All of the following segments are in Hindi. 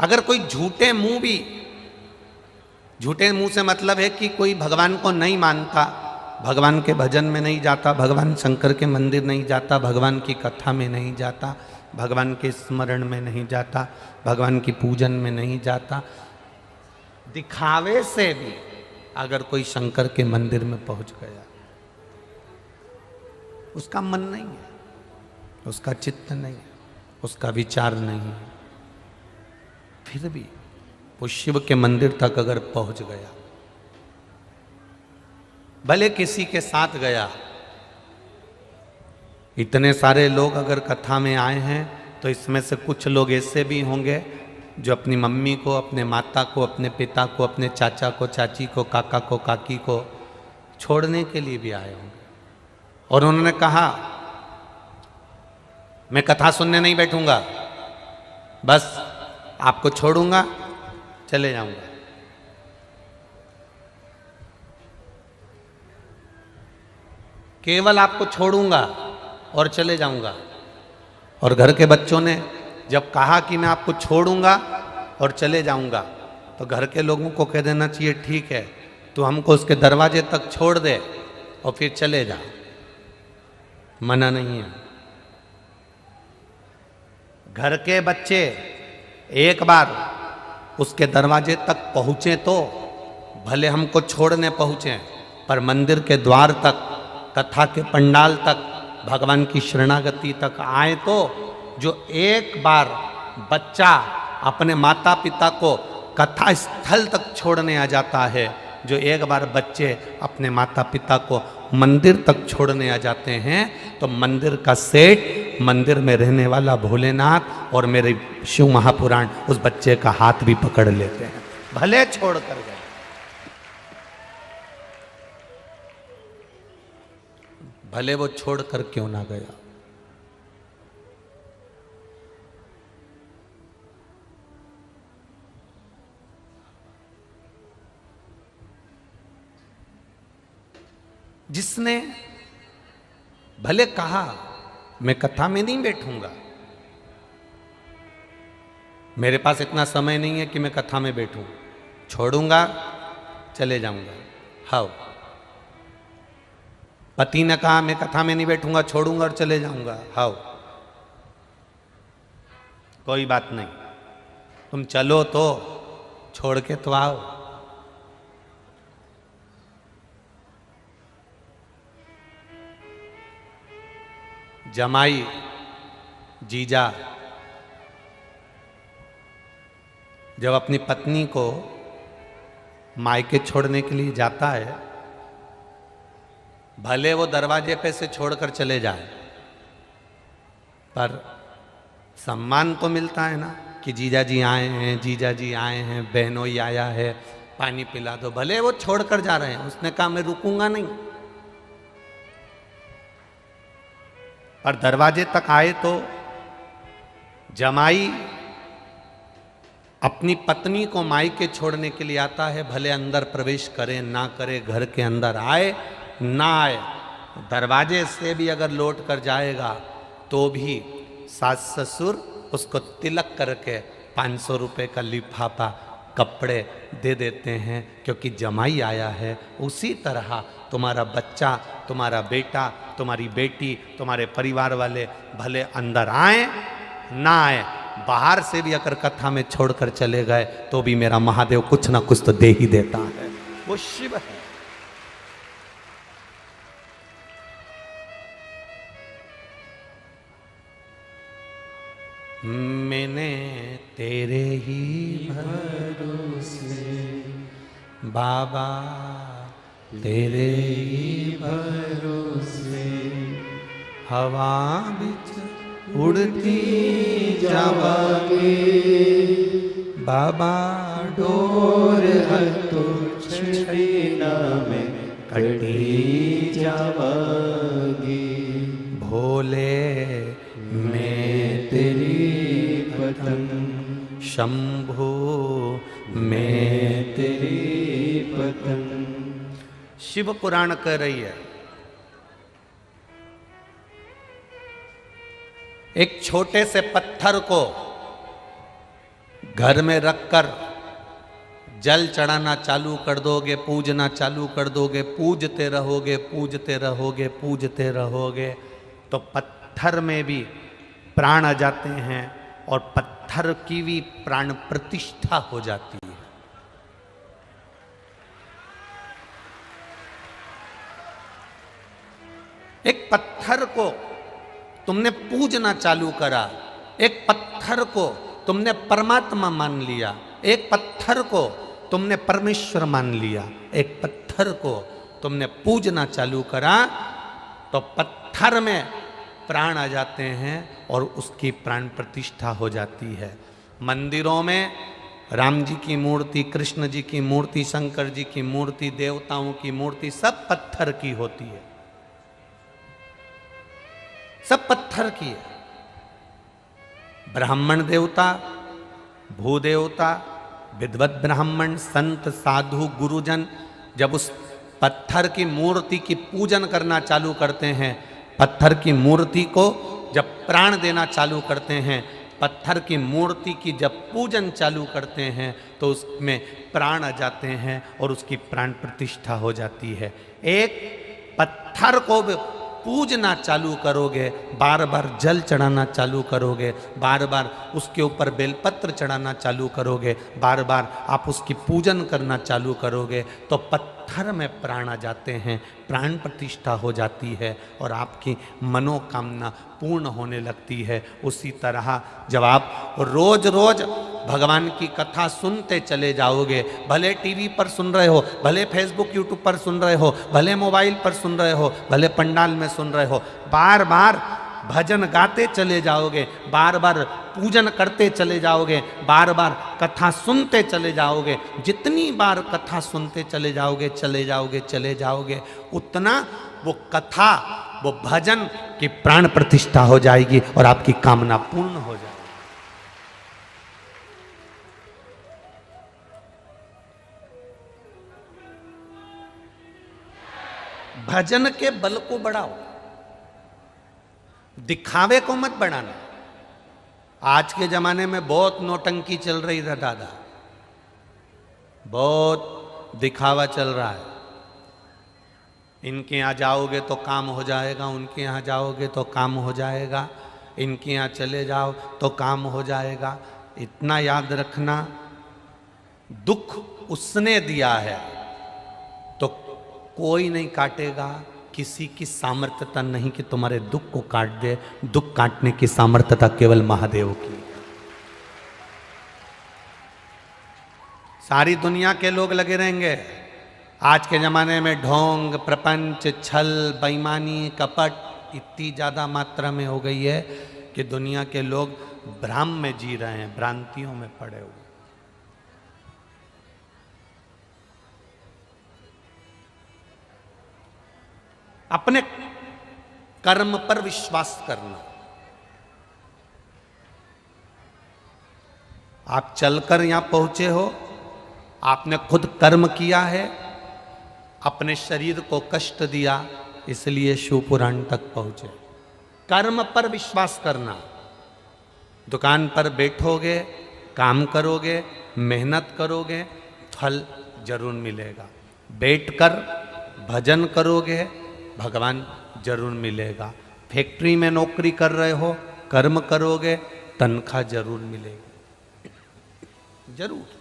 अगर कोई झूठे मुंह से मतलब है कि कोई भगवान को नहीं मानता, भगवान के भजन में नहीं जाता, भगवान शंकर के मंदिर नहीं जाता, भगवान की कथा में नहीं जाता, भगवान के स्मरण में नहीं जाता, भगवान की पूजन में नहीं जाता, दिखावे से भी अगर कोई शंकर के मंदिर में पहुंच गया, उसका मन नहीं है, उसका चित्त नहीं है, उसका विचार नहीं है, फिर भी वो शिव के मंदिर तक अगर पहुंच गया, भले किसी के साथ गया, इतने सारे लोग अगर कथा में आए हैं तो इसमें से कुछ लोग ऐसे भी होंगे जो अपनी मम्मी को, अपने माता को, अपने पिता को, अपने चाचा को, चाची को, काका को, काकी को छोड़ने के लिए भी आए होंगे और उन्होंने कहा मैं कथा सुनने नहीं बैठूंगा, बस आपको छोड़ूंगा, चले जाऊंगा। केवल आपको छोड़ूंगा और चले जाऊंगा। और घर के बच्चों ने जब कहा कि मैं आपको छोड़ूंगा और चले जाऊंगा, तो घर के लोगों को कह देना चाहिए ठीक है, तो हमको उसके दरवाजे तक छोड़ दे और फिर चले जा, मना नहीं है। घर के बच्चे एक बार उसके दरवाजे तक पहुंचे तो भले हमको छोड़ने पहुंचे, पर मंदिर के द्वार तक, कथा के पंडाल तक, भगवान की शरणागति तक आए तो जो एक बार बच्चा अपने माता पिता को कथा स्थल तक छोड़ने आ जाता है, जो एक बार बच्चे अपने माता पिता को मंदिर तक छोड़ने आ जाते हैं, तो मंदिर का सेठ, मंदिर में रहने वाला भोलेनाथ और मेरे शिव महापुराण उस बच्चे का हाथ भी पकड़ लेते हैं, भले छोड़ कर गए। भले वो छोड़ कर क्यों ना गया। जिसने भले कहा मैं कथा में नहीं बैठूंगा, मेरे पास इतना समय नहीं है कि मैं कथा में बैठूं, छोड़ूंगा, चले जाऊंगा। हाँ, पति ने कहा मैं कथा में नहीं बैठूंगा, छोड़ूंगा और चले जाऊंगा। हाँ, कोई बात नहीं, तुम चलो तो छोड़ के तो आओ। जमाई, जीजा जब अपनी पत्नी को मायके छोड़ने के लिए जाता है, भले वो दरवाजे पे से छोड़कर चले जाए, पर सम्मान तो मिलता है ना कि जीजा जी आए हैं, जीजा जी आए हैं, बहनोई आया है, पानी पिला दो। भले वो छोड़कर जा रहे हैं, उसने कहा मैं रुकूंगा नहीं, पर दरवाजे तक आए तो जमाई अपनी पत्नी को मायके छोड़ने के लिए आता है, भले अंदर प्रवेश करे ना करे, घर के अंदर आए ना आए, दरवाजे से भी अगर लौट कर जाएगा तो भी सास ससुर उसको तिलक करके 500 रुपये का लिफाफा कपड़े दे देते हैं, क्योंकि जमाई आया है। उसी तरह तुम्हारा बच्चा, तुम्हारा बेटा, तुम्हारी बेटी, तुम्हारे परिवार वाले भले अंदर आए ना आए, बाहर से भी अगर कथा में छोड़कर चले गए तो भी मेरा महादेव कुछ ना कुछ तो दे ही देता है। वो शिव है। मैंने तेरे ही भरोसे बाबा, तेरे ही भरोसे हवा बिच उड़ती जावागे, बाबा डोर हतो छैना में कटी जावागी, भोले मैं तेरी पतंग, शंभो मैं तेरी पतंग। शिव पुराण कह रही है, एक छोटे से पत्थर को घर में रखकर जल चढ़ाना चालू कर दोगे, पूजना चालू कर दोगे, पूजते रहोगे पूजते रहोगे पूजते रहोगे, तो पत्थर में भी प्राण आ जाते हैं और पत्थर की भी प्राण प्रतिष्ठा हो जाती है। एक पत्थर को तुमने पूजना चालू करा, एक पत्थर को तुमने परमात्मा मान लिया, एक पत्थर को तुमने परमेश्वर मान लिया, एक पत्थर को तुमने पूजना चालू करा, तो पत्थर में प्राण आ जाते हैं और उसकी प्राण प्रतिष्ठा हो जाती है। मंदिरों में राम जी की मूर्ति, कृष्ण जी की मूर्ति, शंकर जी की मूर्ति, देवताओं की मूर्ति सब पत्थर की होती है, सब पत्थर की है। ब्राह्मण देवता, भूदेवता, विद्वत ब्राह्मण, संत, साधु, गुरुजन जब उस पत्थर की मूर्ति की पूजन करना चालू करते हैं, पत्थर की मूर्ति को जब प्राण देना चालू करते हैं, पत्थर की मूर्ति की जब पूजन चालू करते हैं, तो उसमें प्राण आ जाते हैं और उसकी प्राण प्रतिष्ठा हो जाती है। एक पत्थर को पूजना चालू करोगे, बार बार जल चढ़ाना चालू करोगे, बार बार उसके ऊपर बेलपत्र चढ़ाना चालू करोगे, बार बार आप उसकी पूजन करना चालू करोगे, तो पत्थर में प्राण आ जाते हैं, प्राण प्रतिष्ठा हो जाती है और आपकी मनोकामना पूर्ण होने लगती है। उसी तरह जब आप रोज रोज भगवान की कथा सुनते चले जाओगे, भले टीवी पर सुन रहे हो, भले फेसबुक यूट्यूब पर सुन रहे हो, भले मोबाइल पर सुन रहे हो, भले पंडाल में सुन रहे हो, बार बार भजन गाते चले जाओगे, बार बार पूजन करते चले जाओगे, बार बार कथा सुनते चले जाओगे, जितनी बार कथा सुनते चले जाओगे चले जाओगे चले जाओगे, उतना वो कथा, वो भजन की प्राण प्रतिष्ठा हो जाएगी और आपकी कामना पूर्ण हो जाएगी। भजन के बल को बढ़ाओ, दिखावे को मत बढ़ाना। आज के जमाने में बहुत नौटंकी चल रही है दादा, बहुत दिखावा चल रहा है। इनके यहाँ जाओगे तो काम हो जाएगा, उनके यहाँ जाओगे तो काम हो जाएगा, इनके यहाँ चले जाओ तो काम हो जाएगा। इतना याद रखना, दुख उसने दिया है तो कोई नहीं काटेगा, किसी की सामर्थ्यता नहीं कि तुम्हारे दुख को काट दे। दुख काटने की सामर्थ्यता केवल महादेव की। सारी दुनिया के लोग लगे रहेंगे। आज के जमाने में ढोंग, प्रपंच, छल, बेईमानी, कपट इतनी ज्यादा मात्रा में हो गई है कि दुनिया के लोग भ्रम में जी रहे हैं, भ्रांतियों में पड़े हुए। अपने कर्म पर विश्वास करना। आप चलकर यहां पहुंचे हो, आपने खुद कर्म किया है, अपने शरीर को कष्ट दिया, इसलिए शिवपुराण तक पहुंचे। कर्म पर विश्वास करना। दुकान पर बैठोगे, काम करोगे, मेहनत करोगे, फल जरूर मिलेगा। बैठकर भजन करोगे, भगवान जरूर मिलेगा। फैक्ट्री में नौकरी कर रहे हो, कर्म करोगे, तनख्वाह जरूर मिलेगी, जरूर।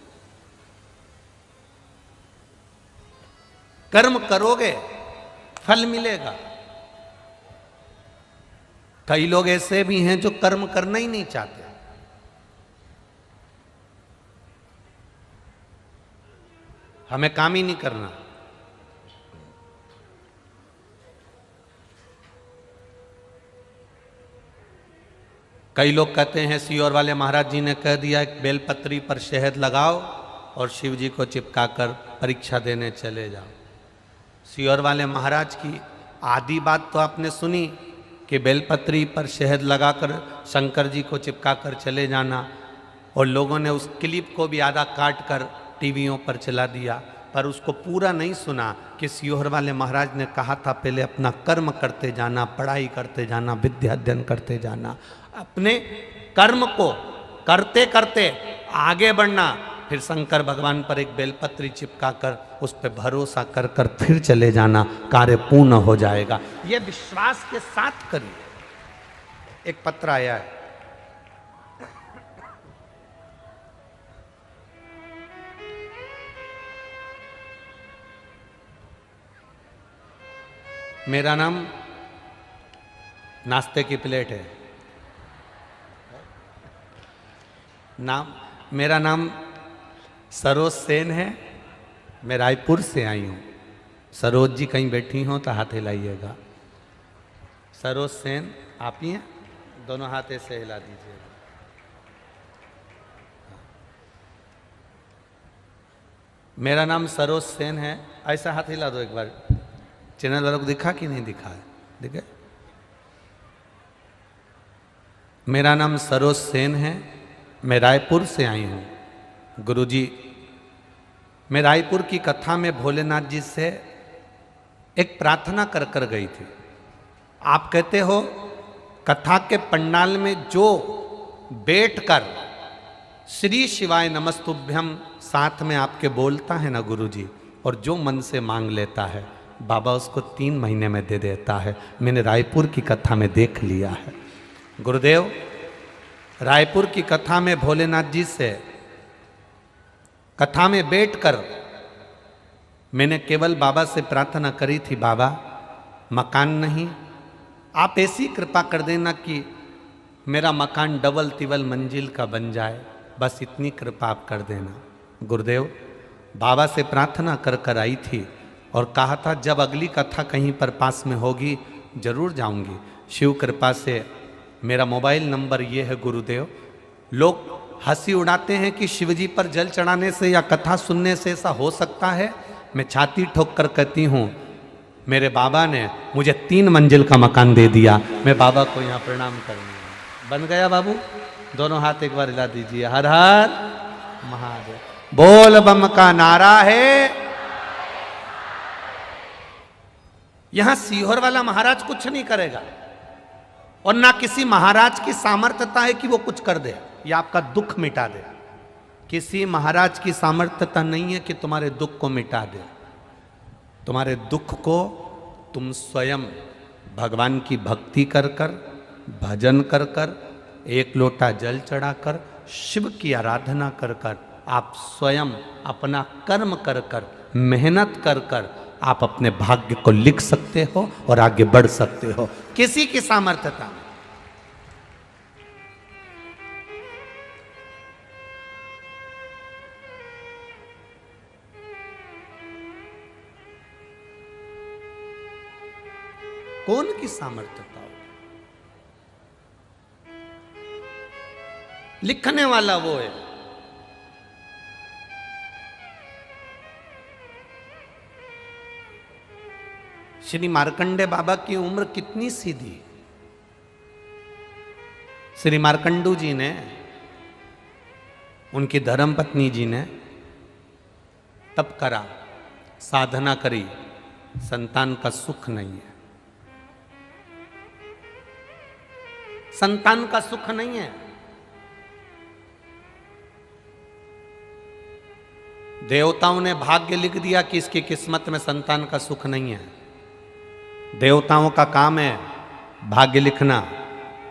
कर्म करोगे, फल मिलेगा। कई लोग ऐसे भी हैं जो कर्म करना ही नहीं चाहते। हमें काम ही नहीं करना। कई लोग कहते हैं सीहोर वाले महाराज जी ने कह दिया एक बेलपत्री पर शहद लगाओ और शिव जी को चिपका कर परीक्षा देने चले जाओ। सीहोर वाले महाराज की आधी बात तो आपने सुनी कि बेलपत्री पर शहद लगाकर शंकर जी को चिपका कर चले जाना, और लोगों ने उस क्लिप को भी आधा काट कर टीवियों पर चला दिया, पर उसको पूरा नहीं सुना कि सीहोर वाले महाराज ने कहा था पहले अपना कर्म करते जाना, पढ़ाई करते जाना, विद्या अध्ययन करते जाना। अपने कर्म को करते करते आगे बढ़ना, फिर शंकर भगवान पर एक बेलपत्री चिपका कर उस पर भरोसा कर कर फिर चले जाना, कार्य पूर्ण हो जाएगा। यह विश्वास के साथ करिए। एक पत्र आया है, मेरा नाम नाश्ते की प्लेट है। मेरा नाम सरोज सेन है, मैं रायपुर से आई हूँ। सरोज जी कहीं बैठी हो तो हाथ हिलाइएगा। सरोज सेन आप ही हैं? दोनों हाथ ऐसे हिला दीजिएगा। मेरा नाम सरोज सेन है, ऐसा हाथ हिला दो एक बार। चैनल वालों को दिखा कि नहीं दिखा है? दिखे? मेरा नाम सरोज सेन है, मैं रायपुर से आई हूँ। गुरुजी, मैं रायपुर की कथा में भोलेनाथ जी से एक प्रार्थना कर कर गई थी। आप कहते हो कथा के पंडाल में जो बैठकर श्री शिवाय नमस्तुभ्यम साथ में आपके बोलता है ना गुरुजी, और जो मन से मांग लेता है बाबा उसको 3 महीने में दे देता है। मैंने रायपुर की कथा में देख लिया है। गुरुदेव, रायपुर की कथा में भोलेनाथ जी से कथा में बैठकर मैंने केवल बाबा से प्रार्थना करी थी, बाबा मकान नहीं, आप ऐसी कृपा कर देना कि मेरा मकान डबल तिबल मंजिल का बन जाए, बस इतनी कृपा आप कर देना। गुरुदेव, बाबा से प्रार्थना कर कर आई थी और कहा था जब अगली कथा कहीं पर पास में होगी जरूर जाऊंगी। शिव कृपा से मेरा मोबाइल नंबर ये है गुरुदेव। लोग हंसी उड़ाते हैं कि शिवजी पर जल चढ़ाने से या कथा सुनने से ऐसा हो सकता है। मैं छाती ठोक कर कहती हूँ मेरे बाबा ने मुझे 3 मंजिल का मकान दे दिया। मैं बाबा को यहाँ प्रणाम करूँगा। बन गया बाबू? दोनों हाथ एक बार हिला दीजिए। हर हर महादेव। बोल बम का नारा है। यहां सीहोर वाला महाराज कुछ नहीं करेगा और ना किसी महाराज की सामर्थ्यता है कि वो कुछ कर दे या आपका दुख मिटा दे। किसी महाराज की सामर्थ्यता नहीं है कि तुम्हारे दुख को मिटा दे। तुम्हारे दुख को तुम स्वयं भगवान की भक्ति कर कर, भजन कर कर, एक लोटा जल चढ़ाकर, शिव की आराधना कर कर, आप स्वयं अपना कर्म कर कर, मेहनत कर कर आप अपने भाग्य को लिख सकते हो और आगे बढ़ सकते हो। किसी की सामर्थ्यता नहीं। कौन की सामर्थ्यता हो? लिखने वाला वो है। श्री मार्कंडे बाबा की उम्र कितनी सीधी। श्री मार्कंडू जी ने, उनकी धर्मपत्नी जी ने तप करा, साधना करी, संतान का सुख नहीं है। संतान का सुख नहीं है। देवताओं ने भाग्य लिख दिया कि इसकी किस्मत में संतान का सुख नहीं है। देवताओं का काम है भाग्य लिखना,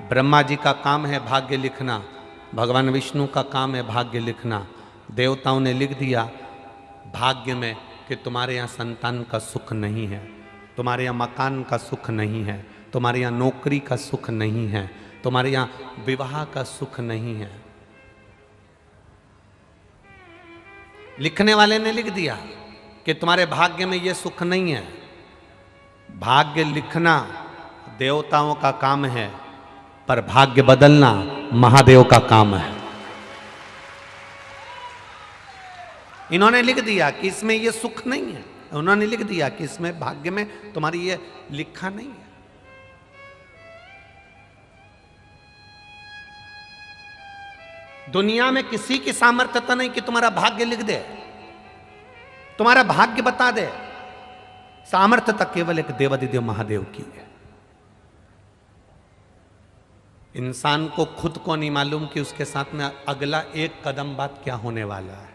ब्रह्मा जी का काम है भाग्य लिखना, भगवान विष्णु का काम है भाग्य लिखना। देवताओं ने लिख दिया भाग्य में कि तुम्हारे यहाँ संतान का सुख नहीं है, तुम्हारे यहाँ मकान का सुख नहीं है, तुम्हारे यहाँ नौकरी का सुख नहीं है, तुम्हारे यहाँ विवाह का सुख नहीं है। लिखने वाले ने लिख दिया कि तुम्हारे भाग्य में ये सुख नहीं है। भाग्य लिखना देवताओं का काम है, पर भाग्य बदलना महादेव का काम है। इन्होंने लिख दिया कि इसमें ये सुख नहीं है, उन्होंने लिख दिया कि इसमें भाग्य में तुम्हारी ये लिखा नहीं है। दुनिया में किसी की सामर्थ्यता नहीं कि तुम्हारा भाग्य लिख दे, तुम्हारा भाग्य बता दे। सामर्थ्यता केवल एक देवाधिदेव महादेव की है। इंसान को खुद को नहीं मालूम कि उसके साथ में अगला एक कदम बाद क्या होने वाला है।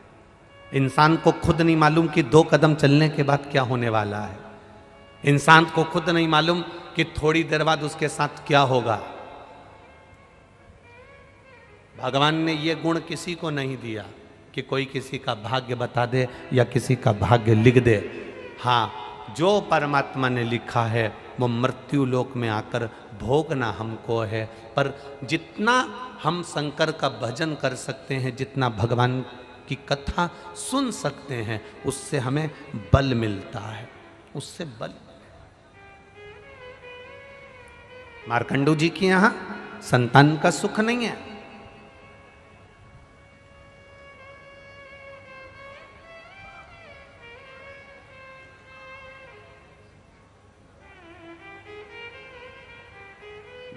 इंसान को खुद नहीं मालूम कि 2 कदम चलने के बाद क्या होने वाला है। इंसान को खुद नहीं मालूम कि थोड़ी देर बाद उसके साथ क्या होगा। भगवान ने ये गुण किसी को नहीं दिया कि कोई किसी का भाग्य बता दे या किसी का भाग्य लिख दे। हाँ, जो परमात्मा ने लिखा है वो मृत्यु लोक में आकर भोगना हमको है। पर जितना हम शंकर का भजन कर सकते हैं, जितना भगवान की कथा सुन सकते हैं, उससे हमें बल मिलता है, उससे बल। मार्कंडू जी के यहां संतान का सुख नहीं है।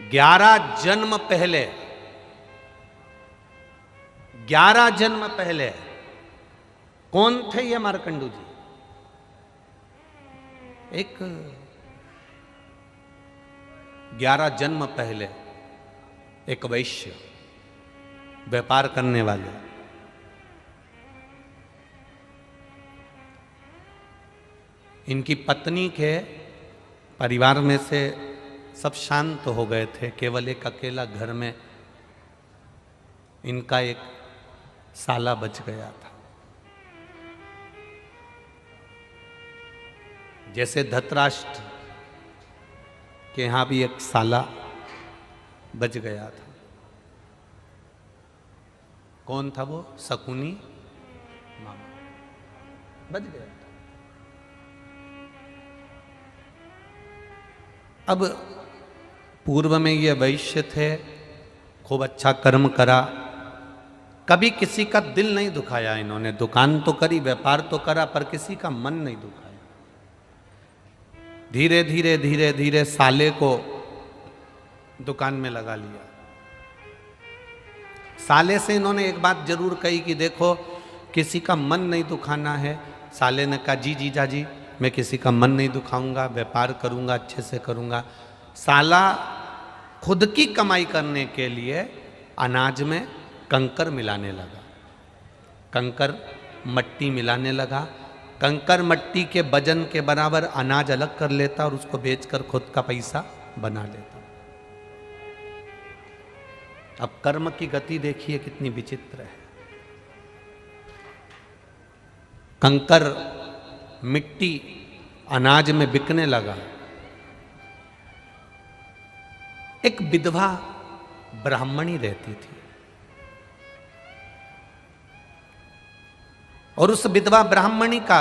ग्यारह जन्म पहले कौन थे ये मार्कंडू जी? एक 11 जन्म पहले एक वैश्य, व्यापार करने वाले, इनकी पत्नी के परिवार में से सब शांत हो गए थे। केवल एक अकेला घर में इनका एक साला बच गया था। जैसे धृतराष्ट्र के यहां भी एक साला बच गया था। कौन था वो? शकुनी मामा बच गया था। अब पूर्व में ये वैश्य थे, खूब अच्छा कर्म करा, कभी किसी का दिल नहीं दुखाया इन्होंने। दुकान तो करी, व्यापार तो करा, पर किसी का मन नहीं दुखाया। धीरे धीरे धीरे धीरे साले को दुकान में लगा लिया। साले से इन्होंने एक बात जरूर कही कि देखो, किसी का मन नहीं दुखाना है। साले ने कहा जी जीजा जी, मैं किसी का मन नहीं दुखाऊंगा, व्यापार करूंगा, अच्छे से करूंगा। साला खुद की कमाई करने के लिए अनाज में कंकर मिलाने लगा, कंकर मट्टी मिलाने लगा। कंकर मट्टी के वजन के बराबर अनाज अलग कर लेता और उसको बेचकर खुद का पैसा बना लेता। अब कर्म की गति देखिए कितनी विचित्र है। कंकर मिट्टी अनाज में बिकने लगा। एक विधवा ब्राह्मणी रहती थी और उस विधवा ब्राह्मणी का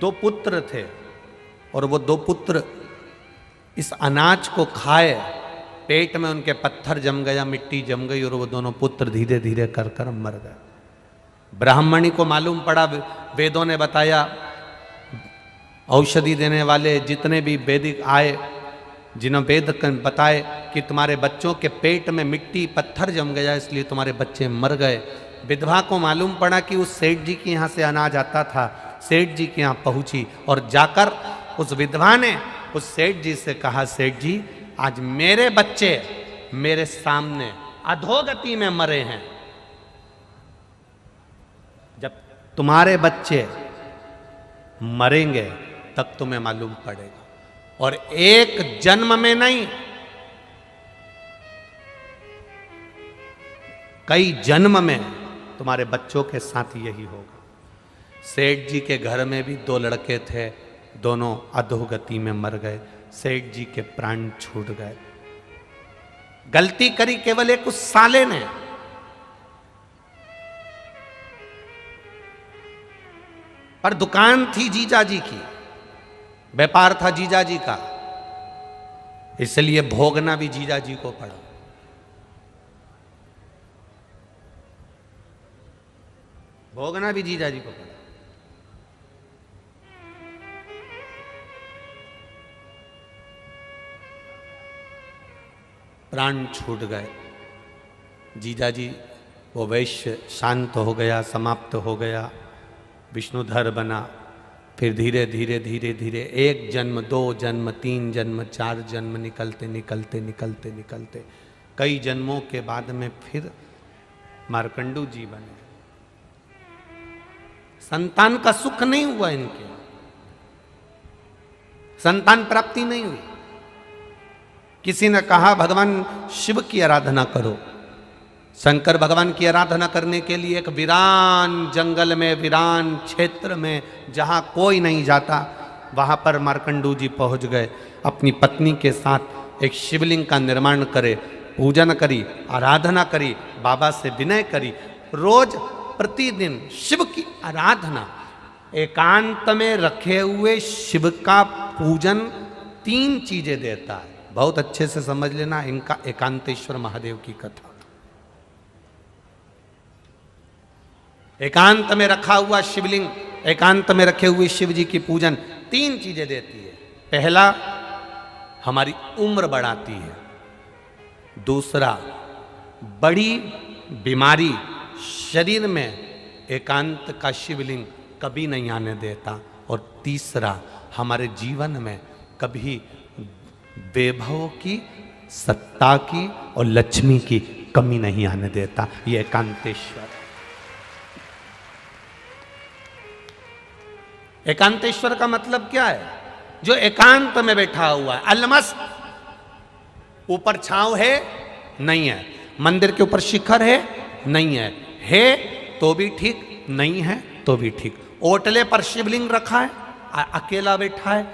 2 पुत्र थे और वो 2 पुत्र इस अनाज को खाए, पेट में उनके पत्थर जम गया, मिट्टी जम गई और वो दोनों पुत्र धीरे धीरे कर मर गए। ब्राह्मणी को मालूम पड़ा, वेदों ने बताया, औषधि देने वाले जितने भी वैदिक आए, जिन्होंने वेद बताए कि तुम्हारे बच्चों के पेट में मिट्टी पत्थर जम गया, इसलिए तुम्हारे बच्चे मर गए। विधवा को मालूम पड़ा कि उस सेठ जी के यहाँ से अनाज आता था। सेठ जी के यहाँ पहुंची और जाकर उस विधवा ने उस सेठ जी से कहा, सेठ जी आज मेरे बच्चे मेरे सामने अधोगति में मरे हैं, जब तुम्हारे बच्चे मरेंगे तब तुम्हें मालूम पड़ेगा। और एक जन्म में नहीं, कई जन्म में तुम्हारे बच्चों के साथ यही होगा। सेठ जी के घर में भी 2 लड़के थे, दोनों अधोगति में मर गए। सेठ जी के प्राण छूट गए। गलती करी केवल एक उस साले ने। पर दुकान थी जीजा जी की, व्यापार था जीजा जी का, इसलिए भोगना भी जीजा जी को पड़ा। भोगना भी जीजा जी को पड़ा। प्राण छूट गए। जीजा जी वो वैश्य शांत हो गया, समाप्त हो गया, विष्णुधर बना। फिर धीरे धीरे धीरे धीरे 1 जन्म, 2 जन्म, 3 जन्म, 4 जन्म निकलते निकलते निकलते निकलते कई जन्मों के बाद में फिर मार्कंडू जी बने। संतान का सुख नहीं हुआ, इनके संतान प्राप्ति नहीं हुई। किसी ने कहा भगवान शिव की आराधना करो। शंकर भगवान की आराधना करने के लिए एक वीरान जंगल में, वीरान क्षेत्र में, जहां कोई नहीं जाता, वहां पर मार्कंडू जी पहुंच गए। अपनी पत्नी के साथ एक शिवलिंग का निर्माण करे, पूजन करी, आराधना करी, बाबा से विनय करी। रोज प्रतिदिन शिव की आराधना, एकांत में रखे हुए शिव का पूजन 3 चीजें देता है। बहुत अच्छे से समझ लेना इनका एकांतेश्वर महादेव की कथा। एकांत में रखा हुआ शिवलिंग, एकांत में रखे हुए शिव जी की पूजन 3 चीजें देती है। पहला, हमारी उम्र बढ़ाती है। दूसरा, बड़ी बीमारी शरीर में एकांत का शिवलिंग कभी नहीं आने देता। और तीसरा, हमारे जीवन में कभी वैभव की, सत्ता की और लक्ष्मी की कमी नहीं आने देता। ये एकांतेश्वर। एकांतेश्वर का मतलब क्या है? जो एकांत में बैठा हुआ है, अलमस्त। ऊपर छांव है नहीं है, मंदिर के ऊपर शिखर है नहीं है तो भी ठीक, नहीं है तो भी ठीक। ओटले पर शिवलिंग रखा है, अकेला बैठा है,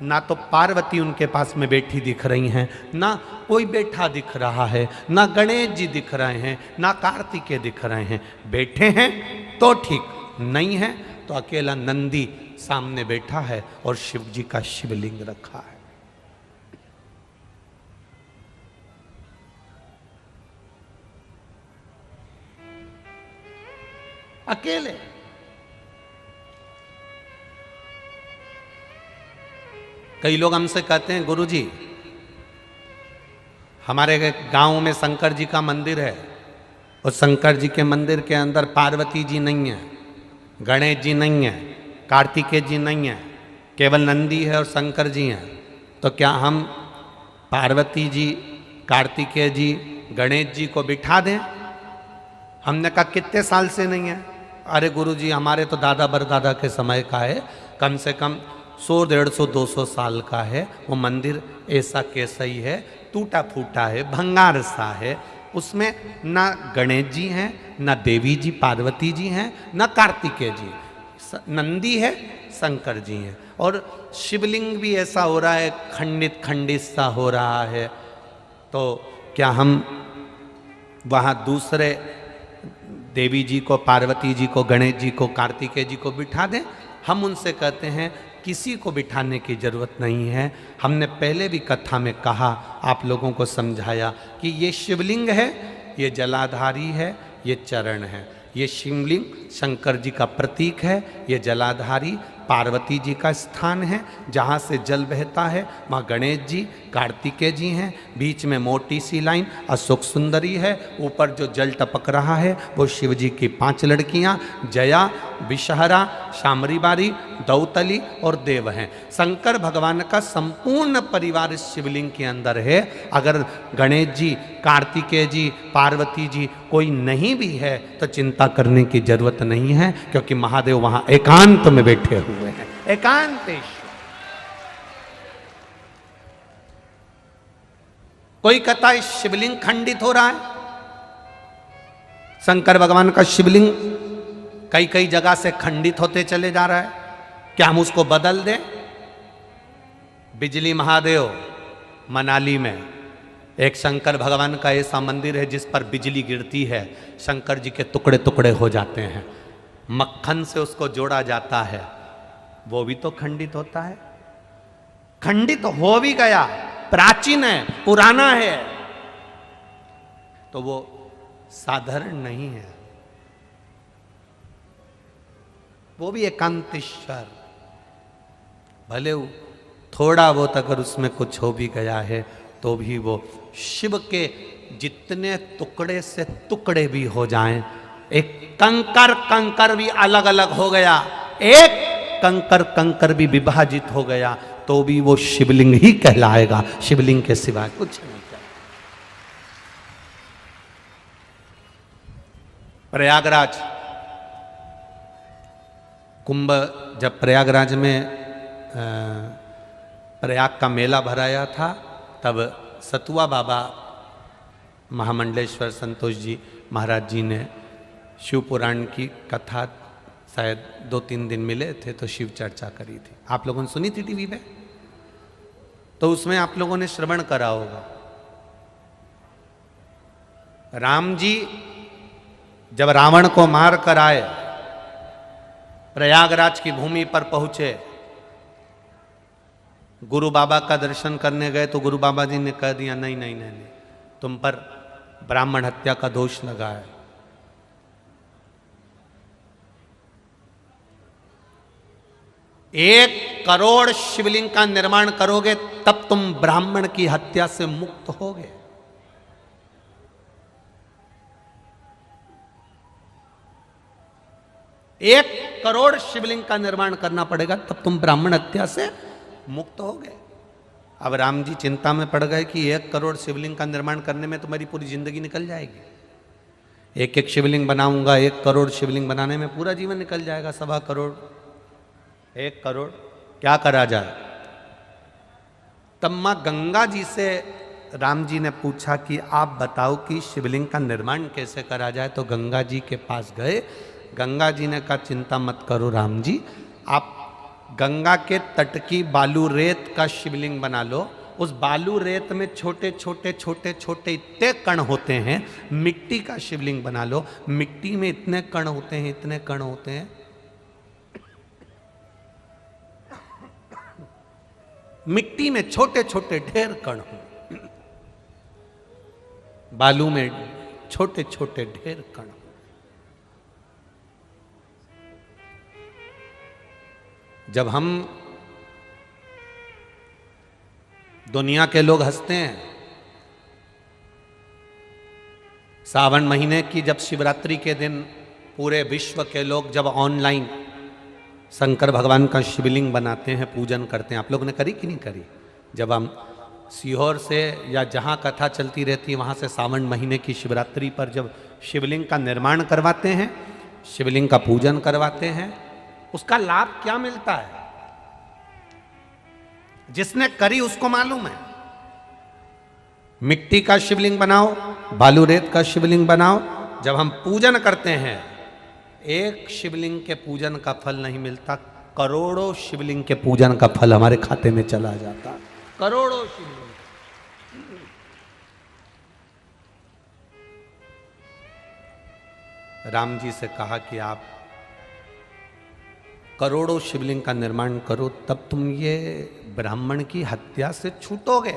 ना तो पार्वती उनके पास में बैठी दिख रही हैं, ना कोई बैठा दिख रहा है, ना गणेश जी दिख रहे हैं, ना कार्तिकेय दिख रहे हैं। बैठे हैं तो ठीक, नहीं है तो अकेला नंदी सामने बैठा है और शिव जी का शिवलिंग रखा है। अकेले। कई लोग हमसे कहते हैं गुरुजी, हमारे गांव में शंकर जी का मंदिर है और शंकर जी के मंदिर के अंदर पार्वती जी नहीं है, गणेश जी नहीं है, कार्तिकेय जी नहीं है, केवल नंदी है और शंकर जी हैं। तो क्या हम पार्वती जी, कार्तिकेय जी, गणेश जी को बिठा दें? हमने कहा कितने साल से नहीं है? अरे गुरुजी, हमारे तो दादा बरदादा के समय का है, कम से कम 100, 150, 200 साल का है। वो मंदिर ऐसा कैसा ही है, टूटा फूटा है, भंगार सा है। उसमें ना गणेश जी हैं, ना देवी जी पार्वती जी हैं, ना कार्तिकेय जी, नंदी है, शंकर जी हैं। और शिवलिंग भी ऐसा हो रहा है, खंडित खंडित सा हो रहा है। तो क्या हम वहाँ दूसरे देवी जी को, पार्वती जी को, गणेश जी को, कार्तिकेय जी को बिठा दें? हम उनसे कहते हैं किसी को बिठाने की जरूरत नहीं है। हमने पहले भी कथा में कहा, आप लोगों को समझाया कि ये शिवलिंग है, ये जलाधारी है, ये चरण है। ये शिवलिंग शंकर जी का प्रतीक है, ये जलाधारी पार्वती जी का स्थान है, जहाँ से जल बहता है। माँ गणेश जी, कार्तिकेय जी हैं, बीच में मोटी सी लाइन अशोक सुंदरी है, ऊपर जो जल टपक रहा है वो शिव जी की 5 लड़कियाँ, जया, विषहरा, शामरी बारी, दौतली और देव हैं। शंकर भगवान का संपूर्ण परिवार इस शिवलिंग के अंदर है। अगर गणेश जी, कार्तिकेय जी, पार्वती जी कोई नहीं भी है तो चिंता करने की जरूरत नहीं है, क्योंकि महादेव वहाँ एकांत में बैठे हुए हैं। एकांतेश्वर। कोई कहता है शिवलिंग खंडित हो रहा है। शंकर भगवान का शिवलिंग कई कई जगह से खंडित होते चले जा रहा है, क्या हम उसको बदल दें? बिजली महादेव मनाली में एक शंकर भगवान का ऐसा मंदिर है जिस पर बिजली गिरती है, शंकर जी के टुकड़े टुकड़े हो जाते हैं, मक्खन से उसको जोड़ा जाता है, वो भी तो खंडित होता है। खंडित हो भी गया, प्राचीन है, पुराना है, तो वो साधारण नहीं है, वो भी एकांतेश्वर। भले थोड़ा बहुत अगर उसमें कुछ हो भी गया है तो भी वो शिव के जितने टुकड़े से टुकड़े भी हो जाएं, एक कंकर कंकर भी अलग अलग हो गया, एक कंकर कंकर भी विभाजित हो गया तो भी वो शिवलिंग ही कहलाएगा, शिवलिंग के सिवाय कुछ नहीं कहलाएगा। प्रयागराज कुंभ, जब प्रयागराज में प्रयाग का मेला भराया था, तब सतुआ बाबा महामंडलेश्वर संतोष जी महाराज जी ने शिव पुराण की कथा शायद 2-3 दिन मिले थे तो शिव चर्चा करी थी। आप लोगों ने सुनी थी टीवी पे? तो उसमें आप लोगों ने श्रवण करा होगा। राम जी जब रावण को मार कर आए, प्रयागराज की भूमि पर पहुंचे, गुरु बाबा का दर्शन करने गए तो गुरु बाबा जी ने कह दिया नहीं नहीं नहीं, नहीं तुम पर ब्राह्मण हत्या का दोष लगा है। 1 करोड़ शिवलिंग का निर्माण करोगे तब तुम ब्राह्मण की हत्या से मुक्त होगे। एक करोड़ शिवलिंग का निर्माण करना पड़ेगा तब तुम ब्राह्मण हत्या से मुक्त हो गए। अब राम जी चिंता में पड़ गए कि 1 करोड़ शिवलिंग का निर्माण करने में तुम्हारी पूरी जिंदगी निकल जाएगी। एक शिवलिंग बनाऊंगा, 1 करोड़ शिवलिंग बनाने में पूरा जीवन निकल जाएगा। 1.25 करोड़, 1 करोड़ क्या करा जाए? तब मां गंगा जी से राम जी ने पूछा कि आप बताओ कि शिवलिंग का निर्माण कैसे करा जाए। तो गंगा जी के पास गए। गंगा जी ने कहा चिंता मत करो राम जी, आप गंगा के तट की बालू रेत का शिवलिंग बना लो। उस बालू रेत में छोटे छोटे छोटे छोटे इतने कण होते हैं, मिट्टी का शिवलिंग बना लो। मिट्टी में इतने कण होते हैं, इतने कण होते हैं, मिट्टी में छोटे छोटे ढेर कण हो, बालू में छोटे छोटे ढेर कण। जब हम दुनिया के लोग हंसते हैं, सावन महीने की जब शिवरात्रि के दिन पूरे विश्व के लोग जब ऑनलाइन शंकर भगवान का शिवलिंग बनाते हैं, पूजन करते हैं, आप लोगों ने करी कि नहीं करी? जब हम सीहोर से या जहाँ कथा चलती रहती है वहाँ से सावन महीने की शिवरात्रि पर जब शिवलिंग का निर्माण करवाते हैं, शिवलिंग का पूजन करवाते हैं, उसका लाभ क्या मिलता है जिसने करी उसको मालूम है। मिट्टी का शिवलिंग बनाओ, बालू रेत का शिवलिंग बनाओ, जब हम पूजन करते हैं, 1 शिवलिंग के पूजन का फल नहीं मिलता, करोड़ों शिवलिंग के पूजन का फल हमारे खाते में चला जाता। करोड़ों शिवलिंग। राम जी से कहा कि आप करोड़ों शिवलिंग का निर्माण करो तब तुम ये ब्राह्मण की हत्या से छूटोगे।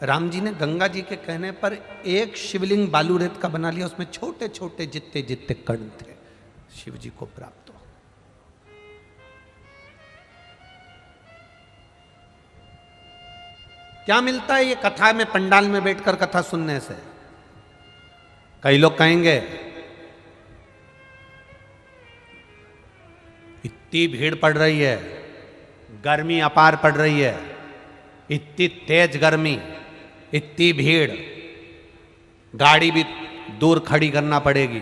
राम जी ने गंगा जी के कहने पर 1 शिवलिंग बालू रेत का बना लिया, उसमें छोटे छोटे जितने जितने कण थे शिव जी को प्राप्त हो। क्या मिलता है ये कथा में, पंडाल में बैठकर कथा सुनने से? कई लोग कहेंगे इतनी भीड़ पड़ रही है, गर्मी अपार पड़ रही है, इतनी तेज गर्मी, इतनी भीड़, गाड़ी भी दूर खड़ी करना पड़ेगी,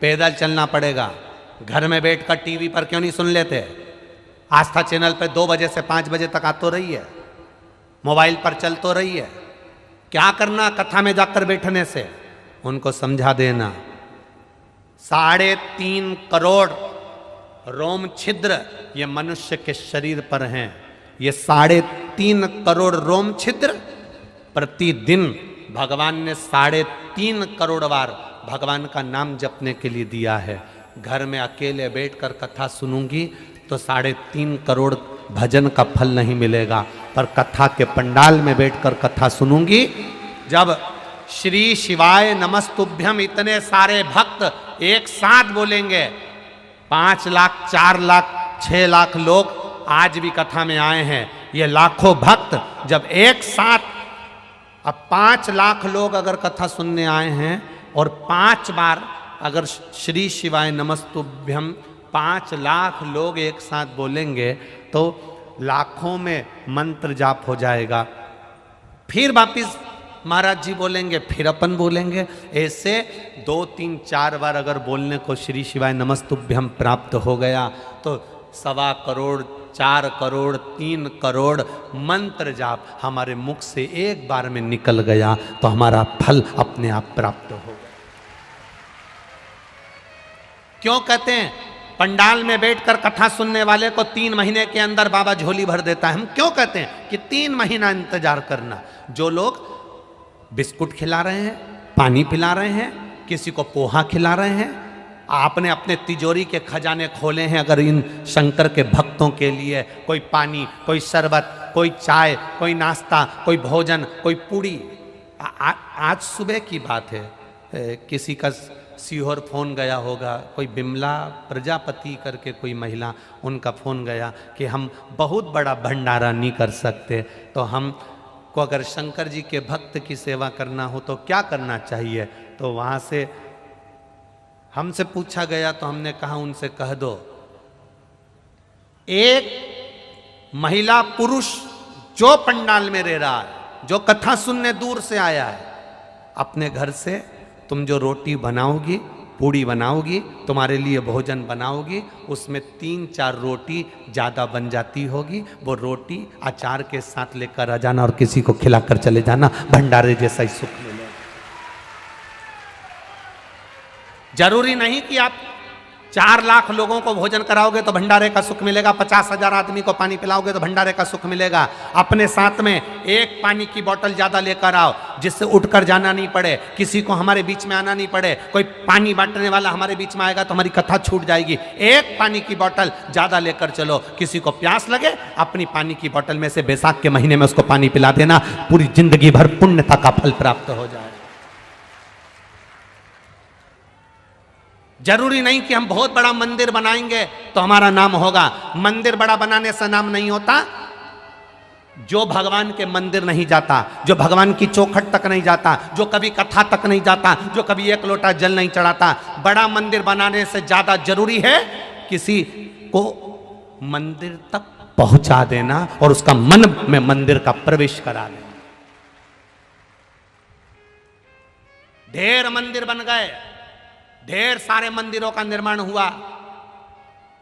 पैदल चलना पड़ेगा, घर में बैठकर टीवी पर क्यों नहीं सुन लेते? आस्था चैनल पे 2 बजे से 5 बजे तक आ तो रही है, मोबाइल पर चल तो रही है। क्या करना कथा में जाकर बैठने से? उनको समझा देना 3.5 करोड़ रोम छिद्र ये मनुष्य के शरीर पर हैं। ये 3.5 करोड़ रोम छिद्र प्रतिदिन भगवान ने 3.5 करोड़ बार भगवान का नाम जपने के लिए दिया है। घर में अकेले बैठकर कथा सुनूंगी तो 3.5 करोड़ भजन का फल नहीं मिलेगा, पर कथा के पंडाल में बैठकर कथा सुनूंगी, जब श्री शिवाय नमस्तुभ्यम इतने सारे भक्त एक साथ बोलेंगे, 5 लाख, 4 लाख, 6 लाख लोग आज भी कथा में आए हैं। ये लाखों भक्त जब एक साथ, अब 5 लाख लोग अगर कथा सुनने आए हैं और 5 बार अगर श्री शिवाय नमस्तुभ्यम 5 लाख लोग एक साथ बोलेंगे तो लाखों में मंत्र जाप हो जाएगा। फिर वापिस महाराज जी बोलेंगे, फिर अपन बोलेंगे। ऐसे 2 3 4 बार अगर बोलने को श्री शिवाय नमस्तुभ्यम प्राप्त हो गया तो 1.25 करोड़ 4 करोड़ 3 करोड़ मंत्र जाप हमारे मुख से एक बार में निकल गया तो हमारा फल अपने आप प्राप्त हो गया। क्यों कहते हैं पंडाल में बैठकर कथा सुनने वाले को 3 महीने के अंदर बाबा झोली भर देता है? हम क्यों कहते हैं कि 3 महीना इंतजार करना? जो लोग बिस्कुट खिला रहे हैं, पानी पिला रहे हैं, किसी को पोहा खिला रहे हैं, आपने अपने तिजोरी के खजाने खोले हैं अगर इन शंकर के भक्तों के लिए, कोई पानी, कोई शरबत, कोई चाय, कोई नाश्ता, कोई भोजन, कोई पूड़ी। आज सुबह की बात है, किसी का सीहोर फोन गया होगा, कोई बिमला प्रजापति करके कोई महिला, उनका फोन गया कि हम बहुत बड़ा भंडारा नहीं कर सकते, तो हम को अगर शंकर जी के भक्त की सेवा करना हो तो क्या करना चाहिए? तो वहाँ से हमसे पूछा गया तो हमने कहा उनसे कह दो, एक महिला पुरुष जो पंडाल में रह रहा है, जो कथा सुनने दूर से आया है, अपने घर से तुम जो रोटी बनाओगी, पूड़ी बनाओगी, तुम्हारे लिए भोजन बनाओगी, उसमें 3-4 रोटी ज़्यादा बन जाती होगी, वो रोटी अचार के साथ लेकर आ जाना और किसी को खिलाकर चले जाना, भंडारे जैसा ही सुख मिलेगा। जरूरी नहीं कि आप 4 लाख लोगों को भोजन कराओगे तो भंडारे का सुख मिलेगा, 50,000 आदमी को पानी पिलाओगे तो भंडारे का सुख मिलेगा। अपने साथ में एक पानी की बोतल ज्यादा लेकर आओ जिससे उठकर जाना नहीं पड़े, किसी को हमारे बीच में आना नहीं पड़े, कोई पानी बांटने वाला हमारे बीच में आएगा तो हमारी कथा छूट जाएगी। एक पानी की बोतल ज्यादा लेकर चलो, किसी को प्यास लगे अपनी पानी की बोतल में से बैसाख के महीने में उसको पानी पिला देना, पूरी जिंदगी भर पुण्यता का फल प्राप्त हो जाए। जरूरी नहीं कि हम बहुत बड़ा मंदिर बनाएंगे तो हमारा नाम होगा। मंदिर बड़ा बनाने से नाम नहीं होता। जो भगवान के मंदिर नहीं जाता, जो भगवान की चौखट तक नहीं जाता, जो कभी कथा तक नहीं जाता, जो कभी एक लोटा जल नहीं चढ़ाता, बड़ा मंदिर बनाने से ज्यादा जरूरी है किसी को मंदिर तक पहुंचा देना और उसका मन में मंदिर का प्रवेश करा देना। ढेर मंदिर बन गए, ढेर सारे मंदिरों का निर्माण हुआ।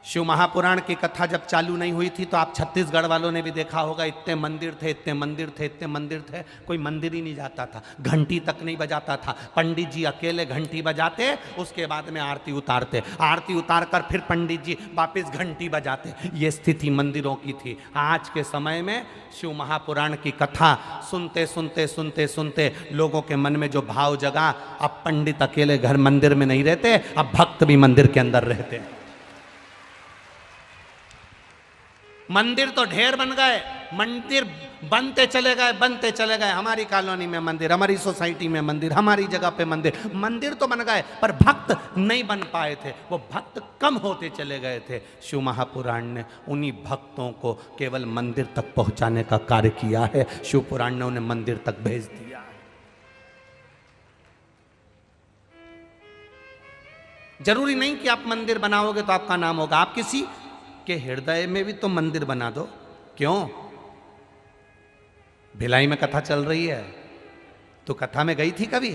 शिव महापुराण की कथा जब चालू नहीं हुई थी तो आप छत्तीसगढ़ वालों ने भी देखा होगा, इतने मंदिर थे, इतने मंदिर थे, इतने मंदिर थे, कोई मंदिर ही नहीं जाता था, घंटी तक नहीं बजाता था। पंडित जी अकेले घंटी बजाते, उसके बाद में आरती उतारते, आरती उतार कर फिर पंडित जी वापस घंटी बजाते। ये स्थिति मंदिरों की थी। आज के समय में शिव महापुराण की कथा सुनते सुनते सुनते सुनते लोगों के मन में जो भाव जगा, अब पंडित अकेले घर मंदिर में नहीं रहते, अब भक्त भी मंदिर के अंदर रहते हैं। मंदिर तो ढेर बन गए, मंदिर बनते चले गए, बनते चले गए। हमारी कॉलोनी में मंदिर, हमारी सोसाइटी में मंदिर, हमारी जगह पे मंदिर, मंदिर तो बन गए पर भक्त नहीं बन पाए थे, वो भक्त कम होते चले गए थे। शिव महापुराण ने उन्हीं भक्तों को केवल मंदिर तक पहुंचाने का कार्य किया है। शिव पुराण ने उन्हें मंदिर तक भेज दिया। जरूरी नहीं कि आप मंदिर बनाओगे तो आपका नाम होगा। आप किसी के हृदय में भी तो मंदिर बना दो। क्यों? भिलाई में कथा चल रही है, तो कथा में गई थी कभी?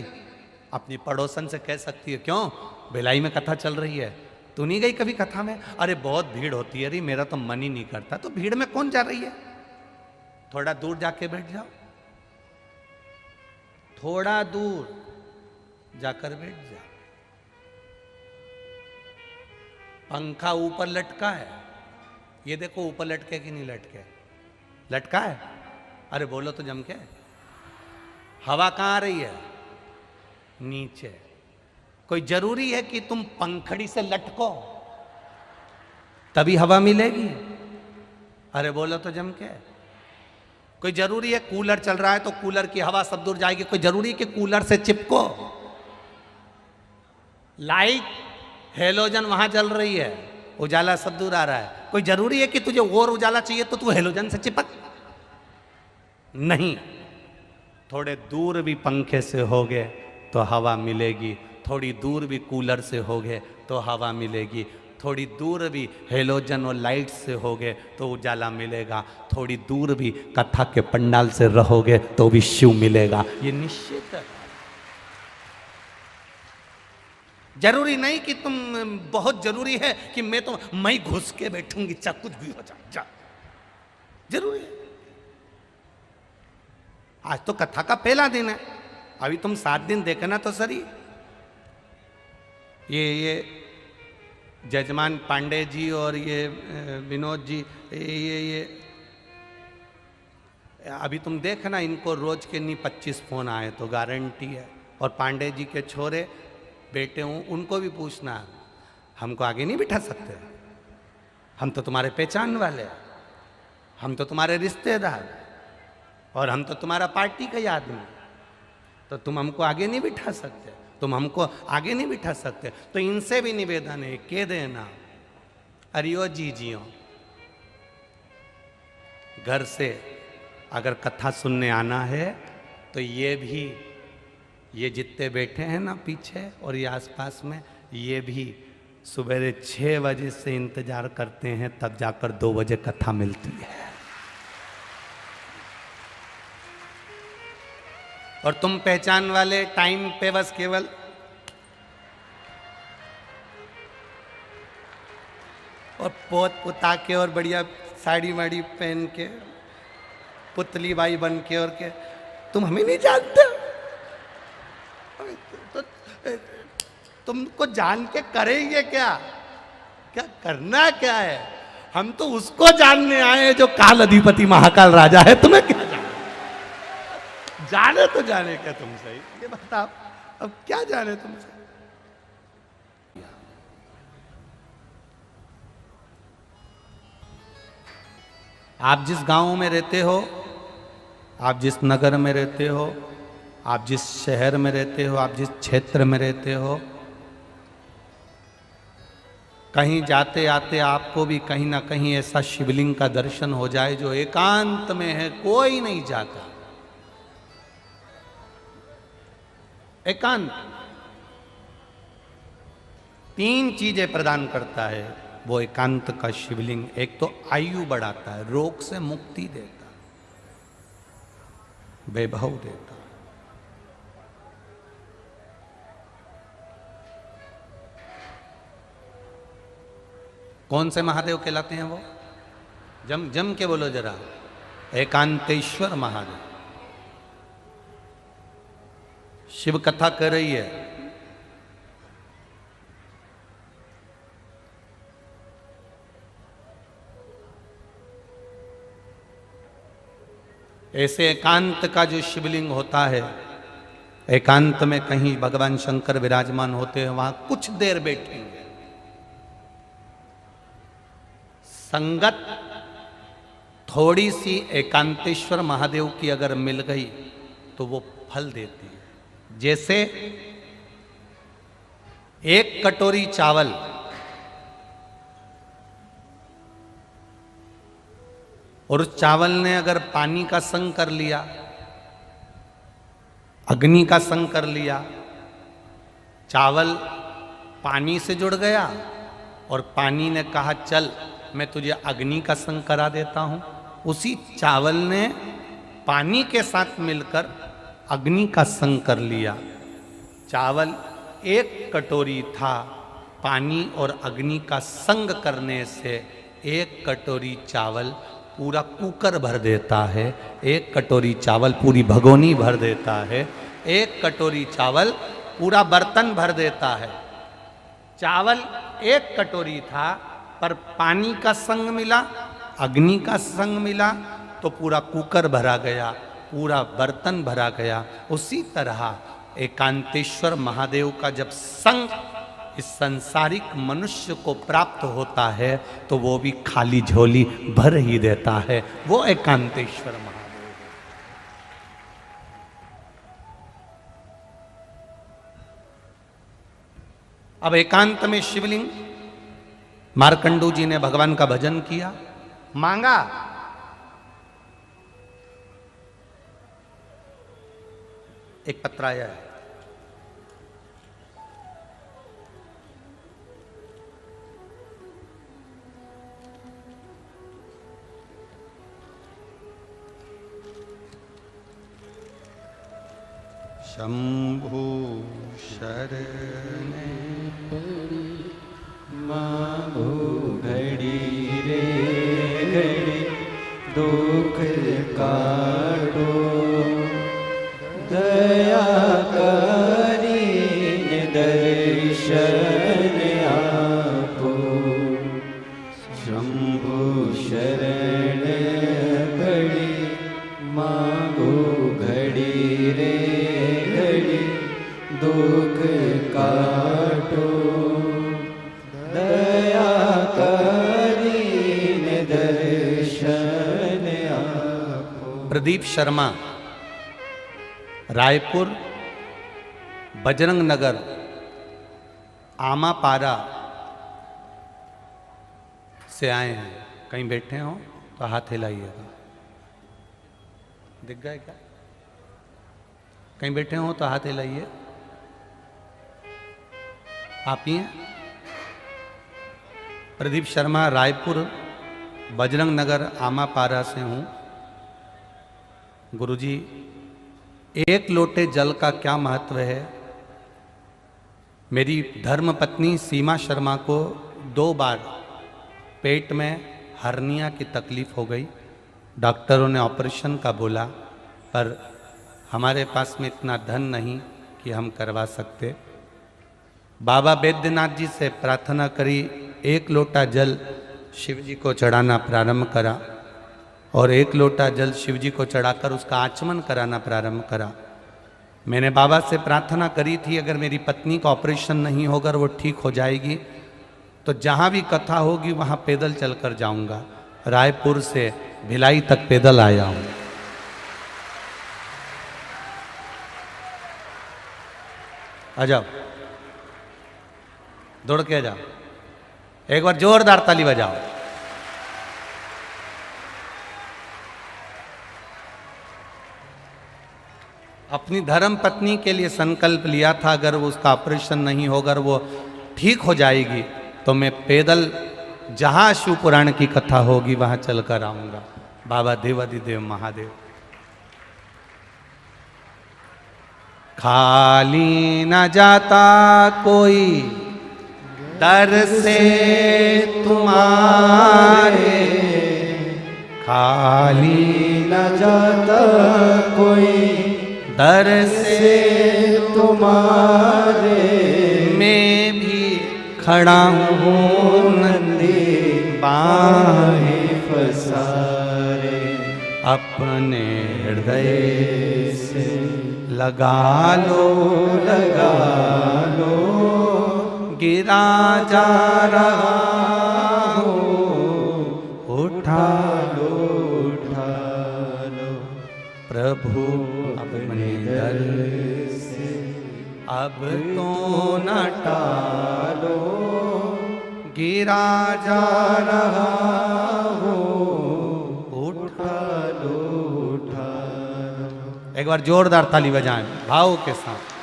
अपनी पड़ोसन से कह सकती है, क्यों भिलाई में कथा चल रही है, तू नहीं गई कभी कथा में? अरे बहुत भीड़ होती है, अरे मेरा तो मन ही नहीं करता। तो भीड़ में कौन जा रही है? थोड़ा दूर जाके बैठ जाओ, थोड़ा दूर जाकर बैठ जाओ। पंखा ऊपर लटका है, ये देखो ऊपर लटके कि नहीं लटके? लटका है। अरे बोलो तो जम के। हवा कहाँ आ रही है? नीचे। कोई जरूरी है कि तुम पंखड़ी से लटको तभी हवा मिलेगी? अरे बोलो तो जम के। कोई जरूरी है कूलर चल रहा है तो कूलर की हवा सब दूर जाएगी? कोई जरूरी है कि कूलर से चिपको? लाइट हेलोजन वहां जल रही है, उजाला सब दूर आ रहा है। कोई जरूरी है कि तुझे और उजाला चाहिए तो तू हेलोजन से चिपक? नहीं। थोड़े दूर भी पंखे से होगे तो हवा मिलेगी, थोड़ी दूर भी कूलर से होगे तो हवा मिलेगी, थोड़ी दूर भी हेलोजन और लाइट से होगे तो उजाला मिलेगा, थोड़ी दूर भी कथा के पंडाल से रहोगे तो भी शिव मिलेगा, ये निश्चित है। जरूरी नहीं कि तुम, बहुत जरूरी है कि मैं घुस के बैठूंगी चाहे कुछ भी हो जाए, जरूरी है। आज तो कथा का पहला दिन है, अभी तुम 7 दिन देखना तो सही। ये जजमान पांडे जी और ये विनोद जी, ये अभी तुम देखना, इनको रोज के नहीं 25 फोन आए तो गारंटी है। और पांडे जी के छोरे बेटे हूँ, उनको भी पूछना, हमको आगे नहीं बिठा सकते, हम तो तुम्हारे पहचान वाले हैं, हम तो तुम्हारे रिश्तेदार, और हम तो तुम्हारा पार्टी का आदमी, तो तुम हमको आगे नहीं बिठा सकते, तुम हमको आगे नहीं बिठा सकते। तो इनसे भी निवेदन है, कह देना अरियो जी जियो, घर से अगर कथा सुनने आना है तो ये जितने बैठे हैं ना पीछे और ये आसपास में, ये भी सुबह 6 बजे से इंतजार करते हैं, तब जाकर 2 बजे कथा मिलती है। और तुम पहचान वाले टाइम पे बस केवल और पोत पुता के और बढ़िया साड़ी वाड़ी पहन के पुतली बाई बन के, और के तुम हमें नहीं जानते, तो तुमको जान के करेंगे क्या, क्या करना क्या है? हम तो उसको जानने आए जो काल अधिपति महाकाल राजा है, तुम्हें क्या जाने तो जाने क्या तुमसे, ये बताओ, अब क्या जाने तुमसे। आप जिस गांव में रहते हो, आप जिस नगर में रहते हो, आप जिस शहर में रहते हो, आप जिस क्षेत्र में रहते हो, कहीं जाते आते आपको भी कहीं ना कहीं ऐसा शिवलिंग का दर्शन हो जाए जो एकांत में है, कोई नहीं जाता, एकांत 3 चीजें प्रदान करता है वो एकांत का शिवलिंग। एक तो आयु बढ़ाता है, रोग से मुक्ति देता, वैभव देता, कौन से महादेव कहलाते हैं वो? जम के बोलो जरा, एकांतेश्वर महादेव। शिव कथा कर रही है, ऐसे एकांत का जो शिवलिंग होता है, एकांत में कहीं भगवान शंकर विराजमान होते हैं, वहां कुछ देर बैठेंगे, संगत थोड़ी सी एकांतेश्वर महादेव की अगर मिल गई तो वो फल देती है। जैसे 1 कटोरी चावल और उस चावल ने अगर पानी का संग कर लिया, अग्नि का संग कर लिया, चावल पानी से जुड़ गया और पानी ने कहा चल मैं तुझे अग्नि का संग करा देता हूं, उसी चावल ने पानी के साथ मिलकर अग्नि का संग कर लिया। चावल 1 कटोरी था, पानी और अग्नि का संग करने से 1 कटोरी चावल पूरा कुकर भर देता है, 1 कटोरी चावल पूरी भगोनी भर देता है, 1 कटोरी चावल पूरा बर्तन भर देता है। चावल 1 कटोरी था, पर पानी का संग मिला, अग्नि का संग मिला तो पूरा कुकर भरा गया, पूरा बर्तन भरा गया। उसी तरह एकांतेश्वर महादेव का जब संग इस संसारिक मनुष्य को प्राप्त होता है तो वो भी खाली झोली भर ही देता है, वो एकांतेश्वर महादेव है। अब एकांत में शिवलिंग, मार्कंडू जी ने भगवान का भजन किया, मांगा, एक पत्र आया है, शंभु शरण मांगो घड़ी रे घड़ी दुख काटो दया करीने दर्शन आपो शंभु शरण घड़ी मांगो घड़ी रे घड़ी दुख काटो दया करीने दर्शन आपो। प्रदीप शर्मा, रायपुर बजरंग नगर आमापारा से आए हैं। कहीं बैठे हो तो हाथ हिलाइएगा। दिख गए क्या? कहीं बैठे हो तो हाथ हिलाइए। आप ही हैं? प्रदीप शर्मा, रायपुर बजरंग नगर आमापारा से हूँ। गुरुजी, एक लोटे जल का क्या महत्व है? मेरी धर्म पत्नी सीमा शर्मा को 2 बार पेट में हर्निया की तकलीफ हो गई। डॉक्टरों ने ऑपरेशन का बोला, पर हमारे पास में इतना धन नहीं कि हम करवा सकते। बाबा बैद्यनाथ जी से प्रार्थना करी, 1 लोटा जल शिव जी को चढ़ाना प्रारंभ करा और 1 लोटा जल शिव जी को चढ़ाकर उसका आचमन कराना प्रारंभ करा। मैंने बाबा से प्रार्थना करी थी, अगर मेरी पत्नी का ऑपरेशन नहीं होगा और वो ठीक हो जाएगी तो जहाँ भी कथा होगी वहाँ पैदल चलकर जाऊँगा। रायपुर से भिलाई तक पैदल आया हूँ। आ जाओ, दौड़ के आ जाओ, एक बार जोरदार ताली बजाओ। अपनी धर्म पत्नी के लिए संकल्प लिया था, अगर वो उसका ऑपरेशन नहीं होगा, अगर वो ठीक हो जाएगी तो मैं पैदल जहाँ शिव पुराण की कथा होगी वहाँ चलकर आऊँगा। बाबा देवादिदेव महादेव। खाली न जाता कोई दर से तुम्हारे, खाली न जाता कोई दर से तुम्हारे, मैं भी खड़ा हूँ नंदी बाहें पसारे, अपने हृदय से लगा लो, लगा लो, गिरा जा रहा हो, उठा लो, उठा लो, प्रभु अपने दर से अब तो न टालो, गिरा जा रहा हो, उठा लो, उठा लो। एक बार जोरदार ताली बजाएं भाव के साथ।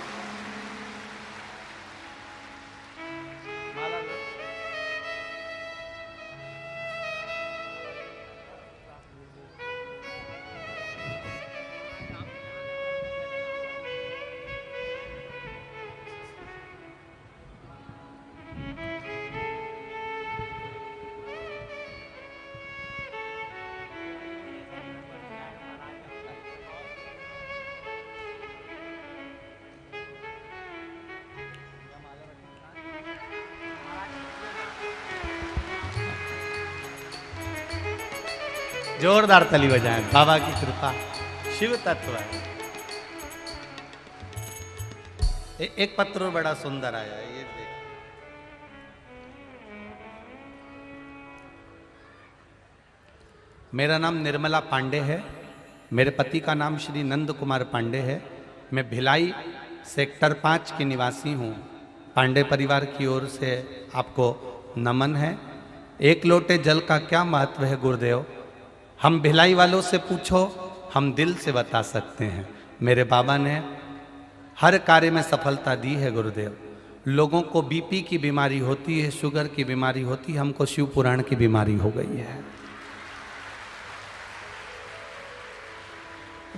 जोरदार ताली बजाएं। बाबा की कृपा, शिव तत्व है। एक पत्र बड़ा सुंदर आया है, ये देख। मेरा नाम निर्मला पांडे है, मेरे पति का नाम श्री नंद कुमार पांडे है। मैं भिलाई सेक्टर 5 की निवासी हूँ। पांडे परिवार की ओर से आपको नमन है। 1 लोटे जल का क्या महत्व है गुरुदेव? हम भिलाई वालों से पूछो, हम दिल से बता सकते हैं। मेरे बाबा ने हर कार्य में सफलता दी है गुरुदेव। लोगों को बीपी की बीमारी होती है, शुगर की बीमारी होती है, हमको शिव पुराण की बीमारी हो गई है।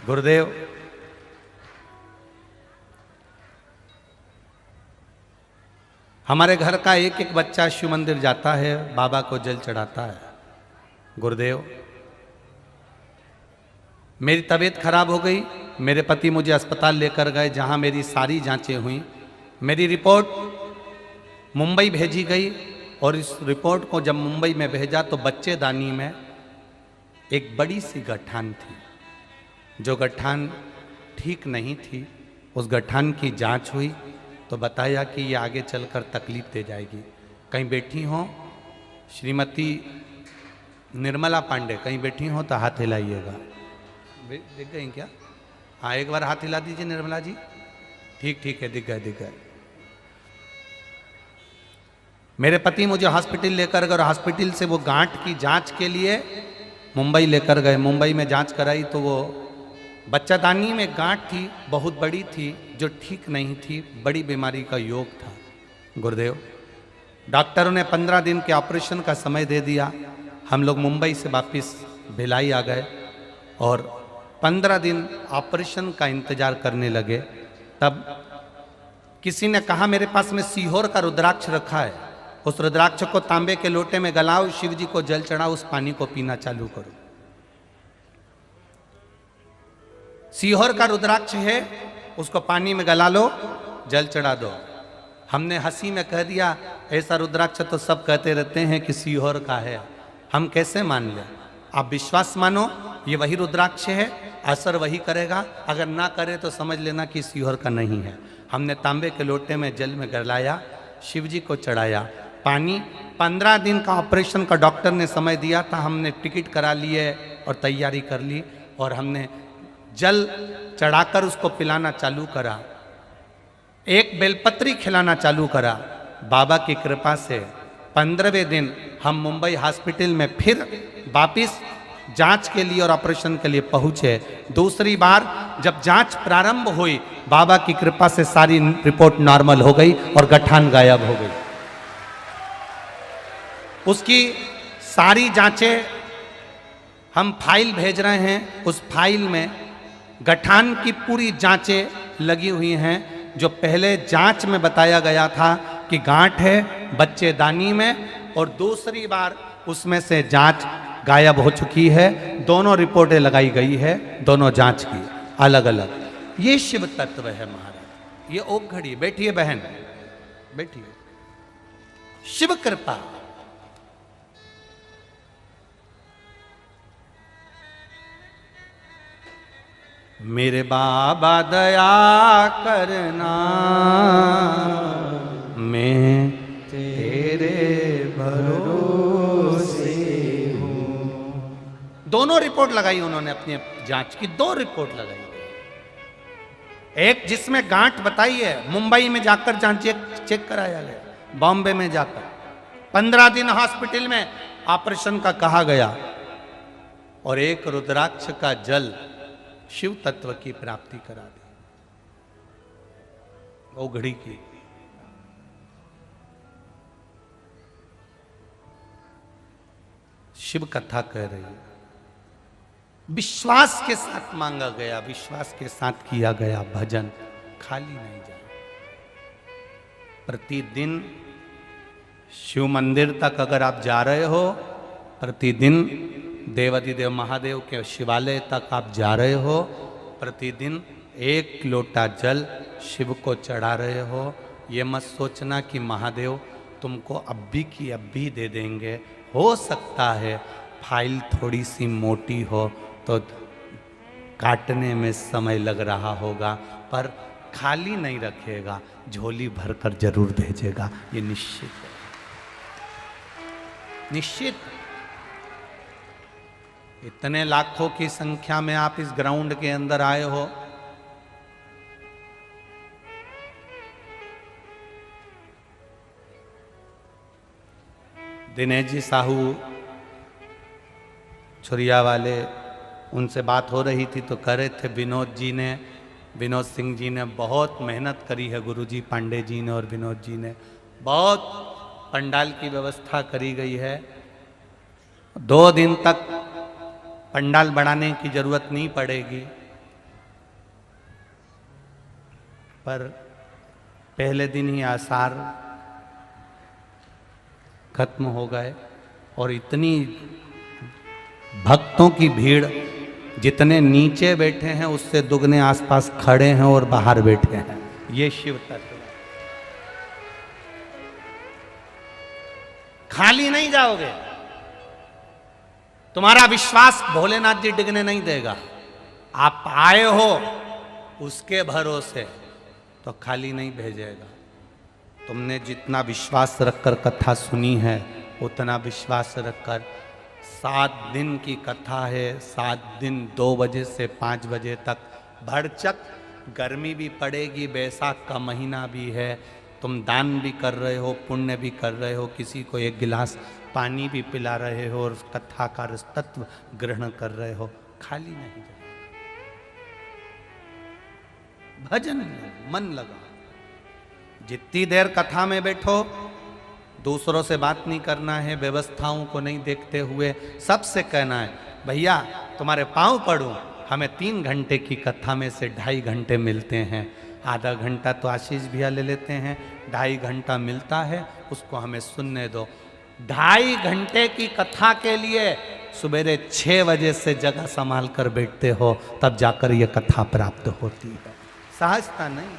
गुरुदेव, हमारे घर का एक एक बच्चा शिव मंदिर जाता है, बाबा को जल चढ़ाता है। गुरुदेव, मेरी तबीयत खराब हो गई, मेरे पति मुझे अस्पताल लेकर गए जहां मेरी सारी जांचें हुई। मेरी रिपोर्ट मुंबई भेजी गई और इस रिपोर्ट को जब मुंबई में भेजा तो बच्चेदानी में एक बड़ी सी गठान थी, जो गठान ठीक नहीं थी। उस गठान की जांच हुई तो बताया कि ये आगे चलकर तकलीफ दे जाएगी। कहीं बैठी हो श्रीमती निर्मला पांडे, कहीं बैठी हो तो हाथ हिलाइएगा। दिख गई क्या? हाँ, एक बार हाथ हिला दीजिए निर्मला जी। ठीक ठीक है, दिख गए दिख गए। मेरे पति मुझे हॉस्पिटल लेकर गए और हॉस्पिटल से वो गांठ की जांच के लिए मुंबई लेकर गए। मुंबई में जांच कराई तो वो बच्चादानी में गांठ थी, बहुत बड़ी थी, जो ठीक नहीं थी, बड़ी बीमारी का योग था। गुरुदेव, डॉक्टरों ने 15 दिन के ऑपरेशन का समय दे दिया। हम लोग मुंबई से वापस भिलाई आ गए और 15 दिन ऑपरेशन का इंतजार करने लगे। तब किसी ने कहा मेरे पास में सीहोर का रुद्राक्ष रखा है, उस रुद्राक्ष को तांबे के लोटे में गलाओ, शिव जी को जल चढ़ाओ, उस पानी को पीना चालू करो। सीहोर का रुद्राक्ष है, उसको पानी में गला लो, जल चढ़ा दो। हमने हंसी में कह दिया ऐसा रुद्राक्ष तो सब कहते रहते हैं कि सीहोर का है, हम कैसे मान लें? आप विश्वास मानो, ये वही रुद्राक्ष है, असर वही करेगा, अगर ना करे तो समझ लेना कि सीहोर का नहीं है। हमने तांबे के लोटे में जल में गलाया, शिव जी को चढ़ाया पानी। 15 दिन का ऑपरेशन का डॉक्टर ने समय दिया था, हमने टिकट करा लिए और तैयारी कर ली और हमने जल चढ़ाकर उसको पिलाना चालू करा, एक बेलपत्री खिलाना चालू करा। बाबा की कृपा से 15वें दिन हम मुंबई हॉस्पिटल में फिर वापिस जांच के लिए और ऑपरेशन के लिए पहुंचे। दूसरी बार जब जांच प्रारंभ हुई, बाबा की कृपा से सारी रिपोर्ट नॉर्मल हो गई और गठान गायब हो गई। उसकी सारी जांचें हम फाइल भेज रहे हैं, उस फाइल में गठान की पूरी जांचें लगी हुई हैं। जो पहले जांच में बताया गया था कि गांठ है बच्चेदानी में, और दूसरी बार उसमें से जांच गायब हो चुकी है। दोनों रिपोर्टें लगाई गई है, दोनों जांच की अलग अलग। ये शिव तत्व है महाराज। ये ओक घड़ी, बैठिए बहन, बैठिए। शिव कृपा, मेरे बाबा दया करना, मैं तेरे भरोसे हूँ। दोनों रिपोर्ट लगाई उन्होंने अपनी जांच की, 2 रिपोर्ट लगाई। एक जिसमें गांठ बताई है, मुंबई में जाकर जांच चेक कराया गया, बॉम्बे में जाकर 15 दिन हॉस्पिटल में ऑपरेशन का कहा गया, और एक रुद्राक्ष का जल शिव तत्व की प्राप्ति करा दी, वो घड़ी की। शिव कथा कह रही है, विश्वास के साथ मांगा गया, विश्वास के साथ किया गया भजन खाली नहीं जाए। प्रतिदिन शिव मंदिर तक अगर आप जा रहे हो, प्रतिदिन देवाधिदेव महादेव के शिवालय तक आप जा रहे हो, प्रतिदिन 1 लोटा जल शिव को चढ़ा रहे हो, ये मत सोचना कि महादेव तुमको अभी की अभी दे देंगे। हो सकता है फाइल थोड़ी सी मोटी हो तो काटने में समय लग रहा होगा, पर खाली नहीं रखेगा, झोली भरकर जरूर भेजेगा, ये निश्चित है, निश्चित। इतने लाखों की संख्या में आप इस ग्राउंड के अंदर आए हो, दिनेश जी साहू छुरिया वाले, उनसे बात हो रही थी तो कह रहे थे विनोद सिंह जी ने बहुत मेहनत करी है, गुरुजी पांडे जी ने और विनोद जी ने बहुत पंडाल की व्यवस्था करी गई है। 2 दिन तक पंडाल बढ़ाने की जरूरत नहीं पड़ेगी, पर पहले दिन ही आसार खत्म हो गए और इतनी भक्तों की भीड़, जितने नीचे बैठे हैं उससे दुगने आसपास खड़े हैं और बाहर बैठे हैं। ये शिव तत्व। खाली नहीं जाओगे, तुम्हारा विश्वास भोलेनाथ जी डिगने नहीं देगा। आप आए हो उसके भरोसे तो खाली नहीं भेजेगा। तुमने जितना विश्वास रखकर कथा सुनी है उतना विश्वास रखकर 7 दिन की कथा है, 7 दिन 2 बजे से 5 बजे तक भरचक, गर्मी भी पड़ेगी, बैसाख का महीना भी है, तुम दान भी कर रहे हो, पुण्य भी कर रहे हो, किसी को एक गिलास पानी भी पिला रहे हो और कथा का तत्व ग्रहण कर रहे हो, खाली नहीं जाए। भजन में मन लगा। जितनी देर कथा में बैठो, दूसरों से बात नहीं करना है, व्यवस्थाओं को नहीं देखते हुए सबसे कहना है भैया तुम्हारे पांव पड़ूं। हमें 3 घंटे की कथा में से 2.5 घंटे मिलते हैं, आधा घंटा तो आशीष भैया ले लेते हैं, 2.5 घंटा मिलता है, उसको हमें सुनने दो। 2.5 घंटे की कथा के लिए सवेरे 6 बजे से जगह संभाल कर बैठते हो, तब जाकर यह कथा प्राप्त होती है, सहजता नहीं।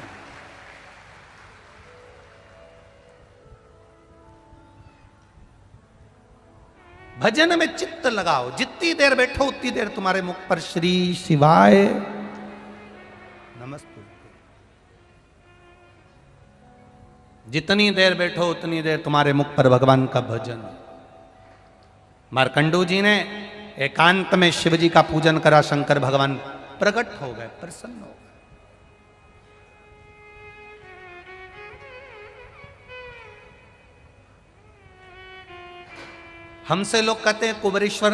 भजन में चित्त लगाओ, जितनी देर बैठो उतनी देर तुम्हारे मुख पर श्री शिवाय नमस्ते। जितनी देर बैठो उतनी देर तुम्हारे मुख पर भगवान का भजन। मार्कंडू जी ने एकांत में शिव जी का पूजन करा, शंकर भगवान प्रकट हो गए, प्रसन्न हो गए। हमसे लोग कहते हैं कुबेरेश्वर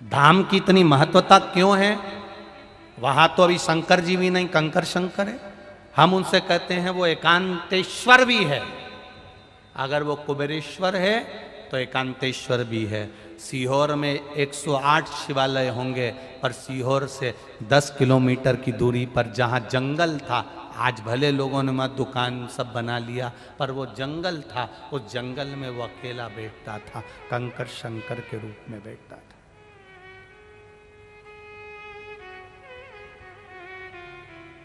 धाम की इतनी महत्वता क्यों है, वहां तो अभी शंकर जी भी नहीं, कंकर शंकर है। हम उनसे कहते हैं वो एकांतेश्वर भी है। अगर वो कुबेरेश्वर है तो एकांतेश्वर भी है। सीहोर में 108 शिवालय होंगे, पर सीहोर से 10 किलोमीटर की दूरी पर जहाँ जंगल था, आज भले लोगों ने वहाँ दुकान सब बना लिया, पर वो जंगल था, उस जंगल में वो अकेला बैठता था, कंकर शंकर के रूप में बैठता था।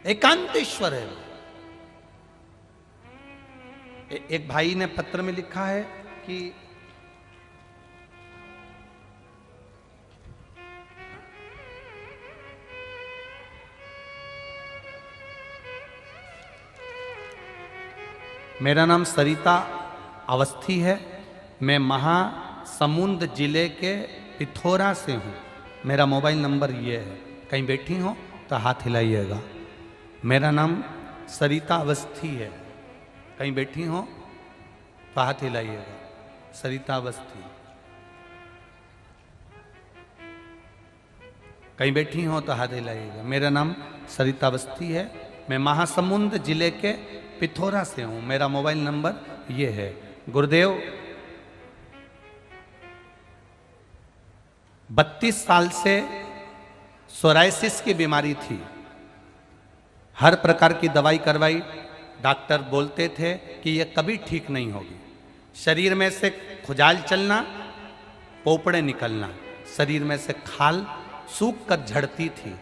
एकांतेश्वर है। एक भाई ने पत्र में लिखा है कि मेरा नाम सरिता अवस्थी है, मैं महासमुंद जिले के पिथौरा से हूँ। मेरा मोबाइल नंबर ये है, कहीं बैठी हो तो हाथ हिलाइएगा। मेरा नाम सरिता अवस्थी है, कहीं बैठी हो तो हाथ हिलाइएगा। सरिता अवस्थी, कहीं बैठी हो तो हाथ हिलाइएगा। मेरा नाम सरिता अवस्थी है, मैं महासमुंद जिले के पिथौरा से हूं। मेरा मोबाइल नंबर ये है। गुरुदेव 32 साल से सोराइसिस की बीमारी थी, हर प्रकार की दवाई करवाई, डॉक्टर बोलते थे कि ये कभी ठीक नहीं होगी। शरीर में से खुजाल चलना, पोपड़े निकलना, शरीर में से खाल सूख कर झड़ती थी।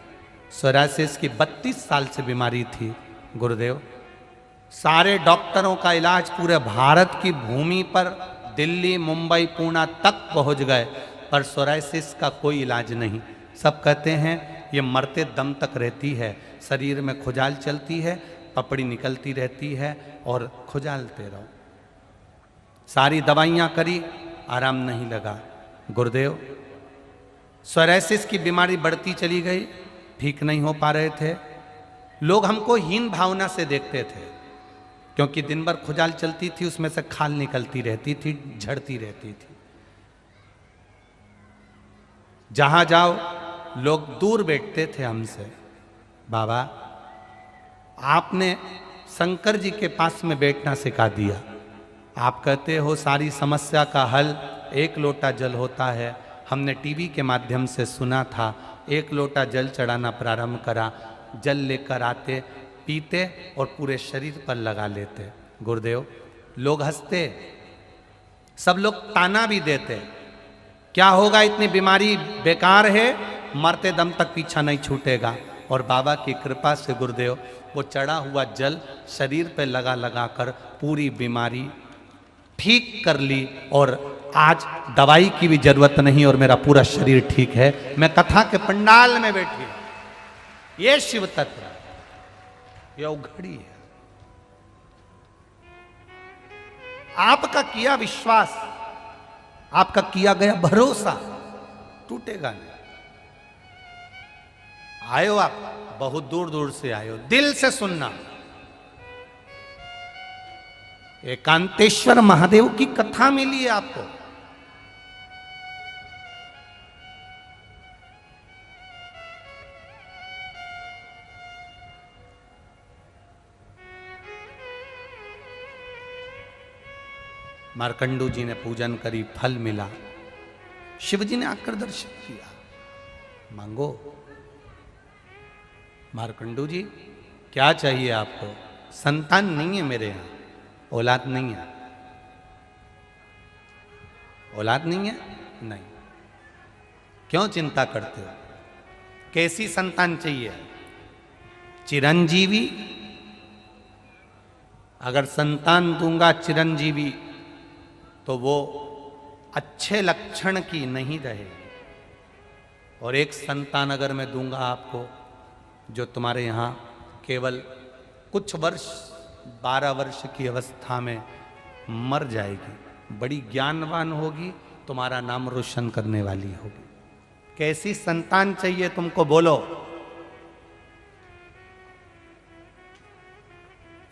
सोराइसिस की 32 साल से बीमारी थी। गुरुदेव सारे डॉक्टरों का इलाज पूरे भारत की भूमि पर दिल्ली, मुंबई, पुणे तक पहुंच गए, पर सोराइसिस का कोई इलाज नहीं। सब कहते हैं ये मरते दम तक रहती है, शरीर में खुजाल चलती है, पपड़ी निकलती रहती है और खुजालते रहो। सारी दवाइयां करी, आराम नहीं लगा। गुरुदेव सोराइसिस की बीमारी बढ़ती चली गई, ठीक नहीं हो पा रहे थे। लोग हमको हीन भावना से देखते थे, क्योंकि दिन भर खुजाल चलती थी, उसमें से खाल निकलती रहती थी, झड़ती रहती थी। जहां जाओ लोग दूर बैठते थे हमसे। बाबा आपने शंकर जी के पास में बैठना सिखा दिया। आप कहते हो सारी समस्या का हल 1 लोटा जल होता है। हमने टीवी के माध्यम से सुना था, 1 लोटा जल चढ़ाना प्रारंभ करा, जल लेकर आते, पीते और पूरे शरीर पर लगा लेते। गुरुदेव लोग हंसते, सब लोग ताना भी देते, क्या होगा, इतनी बीमारी बेकार है, मरते दम तक पीछा नहीं छूटेगा। और बाबा की कृपा से गुरुदेव वो चढ़ा हुआ जल शरीर पे लगा लगा कर पूरी बीमारी ठीक कर ली, और आज दवाई की भी जरूरत नहीं और मेरा पूरा शरीर ठीक है। मैं कथा के पंडाल में बैठी हूं। ये शिव तत्व, ये उघड़ी है। आपका किया विश्वास, आपका किया गया भरोसा टूटेगा नहीं। आयो आप बहुत दूर दूर से आयो, दिल से सुनना। एकांतेश्वर महादेव की कथा मिली है आपको। मार्कंडू जी ने पूजन करी, फल मिला। शिव जी ने आकर दर्शन किया, मांगो। मार्कंडू जी क्या चाहिए आपको? संतान नहीं है मेरे यहां, औलाद नहीं है। औलाद नहीं है? नहीं। क्यों चिंता करते हो? कैसी संतान चाहिए? चिरंजीवी। अगर संतान दूंगा चिरंजीवी तो वो अच्छे लक्षण की नहीं रहेगी। और एक संतान अगर मैं दूंगा आपको जो तुम्हारे यहाँ केवल कुछ वर्ष 12 वर्ष की अवस्था में मर जाएगी, बड़ी ज्ञानवान होगी, तुम्हारा नाम रोशन करने वाली होगी। कैसी संतान चाहिए तुमको, बोलो।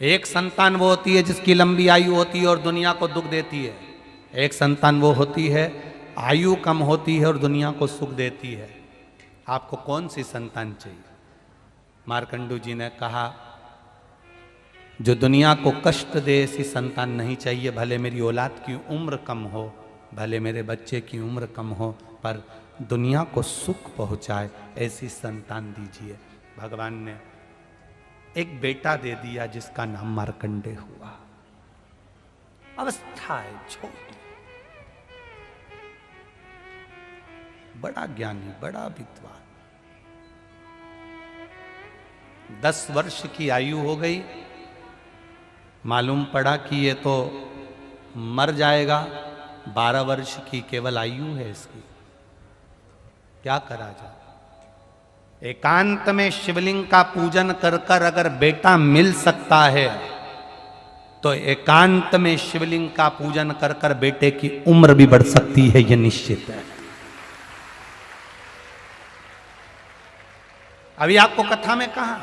एक संतान वो होती है जिसकी लंबी आयु होती है और दुनिया को दुख देती है। एक संतान वो होती है आयु कम होती है और दुनिया को सुख देती है। आपको कौन सी संतान चाहिए? मार्कंडू जी ने कहा जो दुनिया को कष्ट दे ऐसी संतान नहीं चाहिए। भले मेरी औलाद की उम्र कम हो, भले मेरे बच्चे की उम्र कम हो, पर दुनिया को सुख पहुंचाए ऐसी संतान दीजिए। भगवान ने एक बेटा दे दिया जिसका नाम मार्कंडे हुआ। अवस्था है छोटी, बड़ा ज्ञानी, बड़ा विद्वान। 10 वर्ष की आयु हो गई, मालूम पड़ा कि ये तो मर जाएगा। 12 वर्ष की केवल आयु है इसकी, क्या करा जाए? एकांत में शिवलिंग का पूजन कर कर अगर बेटा मिल सकता है तो एकांत में शिवलिंग का पूजन कर कर बेटे की उम्र भी बढ़ सकती है, यह निश्चित है। अभी आपको कथा में कहा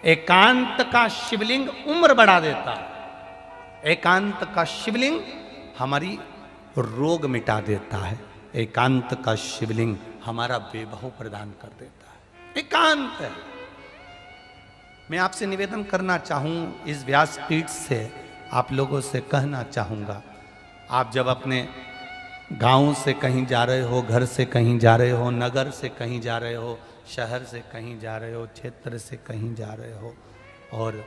एकांत का शिवलिंग उम्र बढ़ा देता है। एकांत का शिवलिंग हमारी रोग मिटा देता है। एकांत का शिवलिंग हमारा वैभव प्रदान कर देता है। एकांत है। मैं आपसे निवेदन करना चाहूं, इस व्यासपीठ से आप लोगों से कहना चाहूंगा, आप जब अपने गांव से कहीं जा रहे हो, घर से कहीं जा रहे हो, नगर से कहीं जा रहे हो, शहर से कहीं जा रहे हो, क्षेत्र से कहीं जा रहे हो, और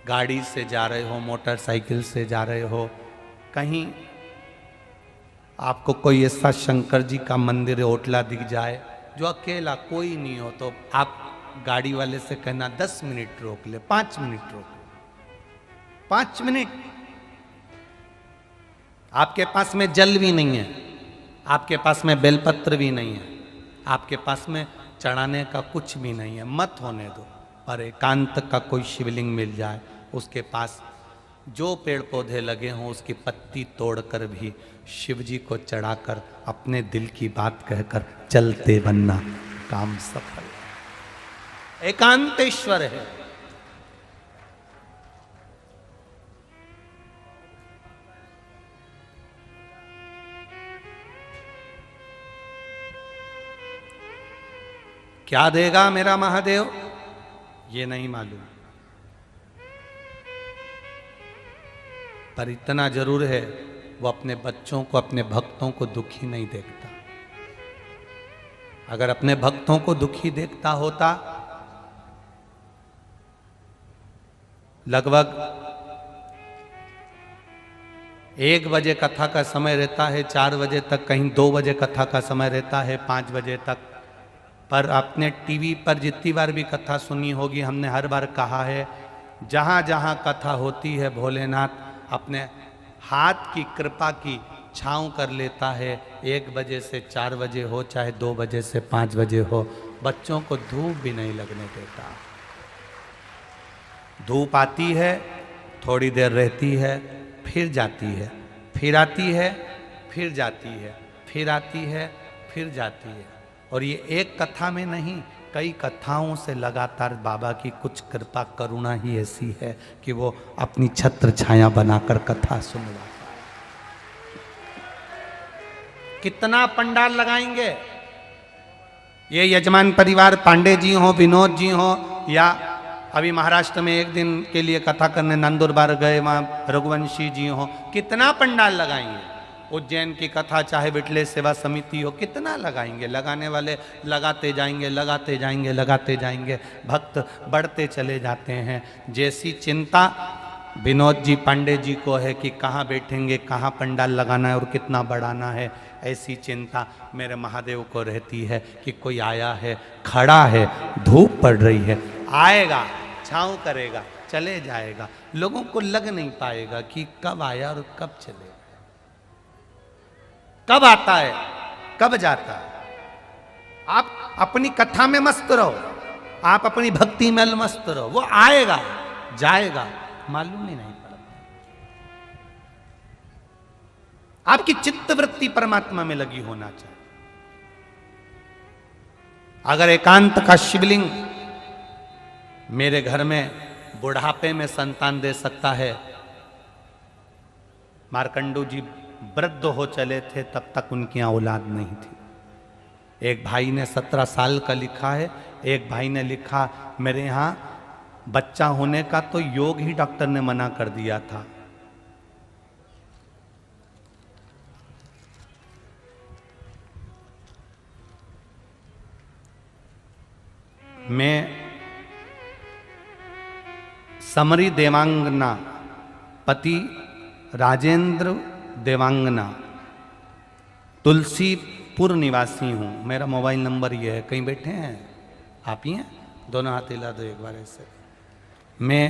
गाड़ी से जा रहे हो, मोटरसाइकिल से जा रहे हो, कहीं आपको कोई ऐसा शंकर जी का मंदिर ओटला दिख जाए जो अकेला कोई नहीं हो, तो आप गाड़ी वाले से कहना 10 मिनट रोक ले, 5 मिनट रोक ले, 5 मिनट। आपके पास में जल भी नहीं है, आपके पास में बेलपत्र भी नहीं है, आपके पास में चढ़ाने का कुछ भी नहीं है, मत होने दो। पर एकांत का कोई शिवलिंग मिल जाए, उसके पास जो पेड़ पौधे लगे हों उसकी पत्ती तोड़कर भी शिव जी को चढ़ाकर अपने दिल की बात कहकर चलते बनना, काम सफल। एकांतेश्वर है। क्या देगा मेरा महादेव ये नहीं मालूम, पर इतना जरूर है वो अपने बच्चों को, अपने भक्तों को दुखी नहीं देखता। अगर अपने भक्तों को दुखी देखता होता, लगभग 1 बजे कथा का समय रहता है, 4 बजे तक, कहीं 2 बजे कथा का समय रहता है, 5 बजे तक। पर आपने टीवी पर जितनी बार भी कथा सुनी होगी, हमने हर बार कहा है, जहाँ जहाँ कथा होती है भोलेनाथ अपने हाथ की कृपा की छाँव कर लेता है। 1 बजे से 4 बजे हो, चाहे 2 बजे से 5 बजे हो, बच्चों को धूप भी नहीं लगने देता। धूप आती है, थोड़ी देर रहती है, फिर जाती है, फिर आती है, फिर जाती है, फिर आती है, फिर जाती है। और ये एक कथा में नहीं, कई कथाओं से लगातार बाबा की कुछ कृपा करुणा ही ऐसी है कि वो अपनी छत्र छाया बनाकर कथा सुनवाता है। कितना पंडाल लगाएंगे? ये यजमान परिवार पांडे जी हो, विनोद जी हो, या अभी महाराष्ट्र में 1 दिन के लिए कथा करने नंदुरबार गए, वहाँ रघुवंशी जी हो, कितना पंडाल लगाएंगे? उज्जैन की कथा चाहे विटले सेवा समिति हो, कितना लगाएंगे? लगाने वाले लगाते जाएंगे, लगाते जाएंगे, लगाते जाएंगे, भक्त बढ़ते चले जाते हैं। जैसी चिंता विनोद जी पांडे जी को है कि कहाँ बैठेंगे, कहाँ पंडाल लगाना है और कितना बढ़ाना है, ऐसी चिंता मेरे महादेव को रहती है कि कोई आया है, खड़ा है, धूप पड़ रही है, आएगा, छाँव करेगा, चले जाएगा। लोगों को लग नहीं पाएगा कि कब आया और कब चलेगा, कब आता है, कब जाता है। आप अपनी कथा में मस्त रहो, आप अपनी भक्ति में मस्त रहो, वो आएगा जाएगा, मालूम ही नहीं पड़ता। आपकी चित्त वृत्ति परमात्मा में लगी होना चाहिए। अगर एकांत का शिवलिंग मेरे घर में बुढ़ापे में संतान दे सकता है, मार्कंडू जी वृद्ध हो चले थे तब तक उनकी यहाँ औलाद नहीं थी। एक भाई ने 17 साल का लिखा है, एक भाई ने लिखा मेरे यहाँ बच्चा होने का तो योग ही डॉक्टर ने मना कर दिया था। मैं समरी देवांगना, पति राजेंद्र देवांगना, तुलसीपुर निवासी हूँ। मेरा मोबाइल नंबर ये है। कहीं बैठे हैं आप ही हैं? दोनों हाथ हिला दो एक बार ऐसे। मैं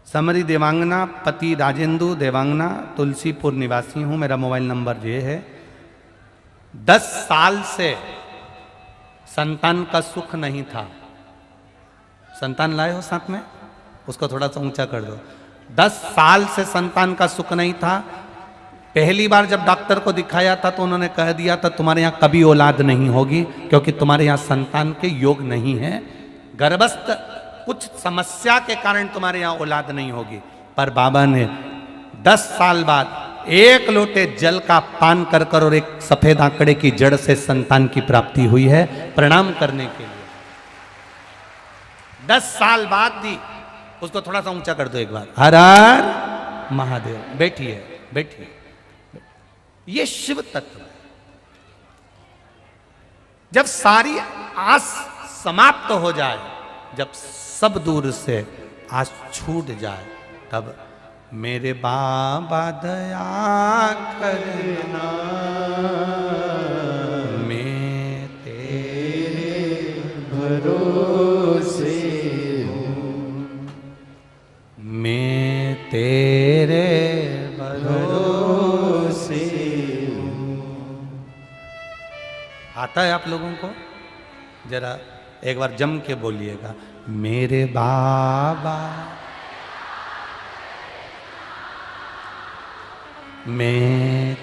समरी देवांगना, पति राजेंद्र देवांगना, तुलसीपुर निवासी हूँ। मेरा मोबाइल नंबर ये है। 10 साल से संतान का सुख नहीं था। संतान लाए हो साथ में? उसको थोड़ा सा ऊंचा कर दो। 10 साल से संतान का सुख नहीं था। पहली बार जब डॉक्टर को दिखाया था तो उन्होंने कह दिया था तुम्हारे यहाँ कभी औलाद नहीं होगी, क्योंकि तुम्हारे यहाँ संतान के योग नहीं है, गर्भस्थ कुछ समस्या के कारण तुम्हारे यहाँ औलाद नहीं होगी। पर बाबा ने 10 साल बाद 1 लोटे जल का पान कर कर और एक सफेद आंकड़े की जड़ से संतान की प्राप्ति हुई है। प्रणाम करने के लिए 10 साल बाद दी। उसको थोड़ा सा ऊंचा कर दो एक बार। हर हर महादेव। बैठिए बैठिए। ये शिव तत्व है। जब सारी आस समाप्त हो जाए, जब सब दूर से आस छूट जाए, तब मेरे बाबा दया करना, मैं तेरे भरोसे मैं तेरे भरोसे आता है आप लोगों को? जरा एक बार जम के बोलिएगा, मेरे बाबा मैं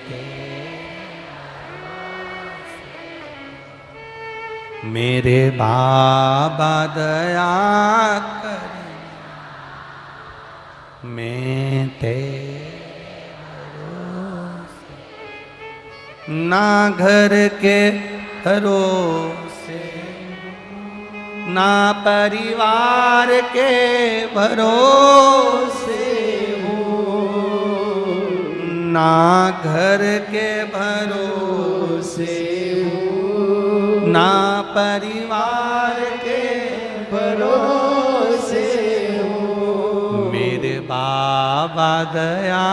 मेरे बाबा दया कर, मैं तेरे ना घर के भरोसे ना परिवार के भरोसे ना घर के भरोसे ना परिवार के भरोसे मेरे बाबा दया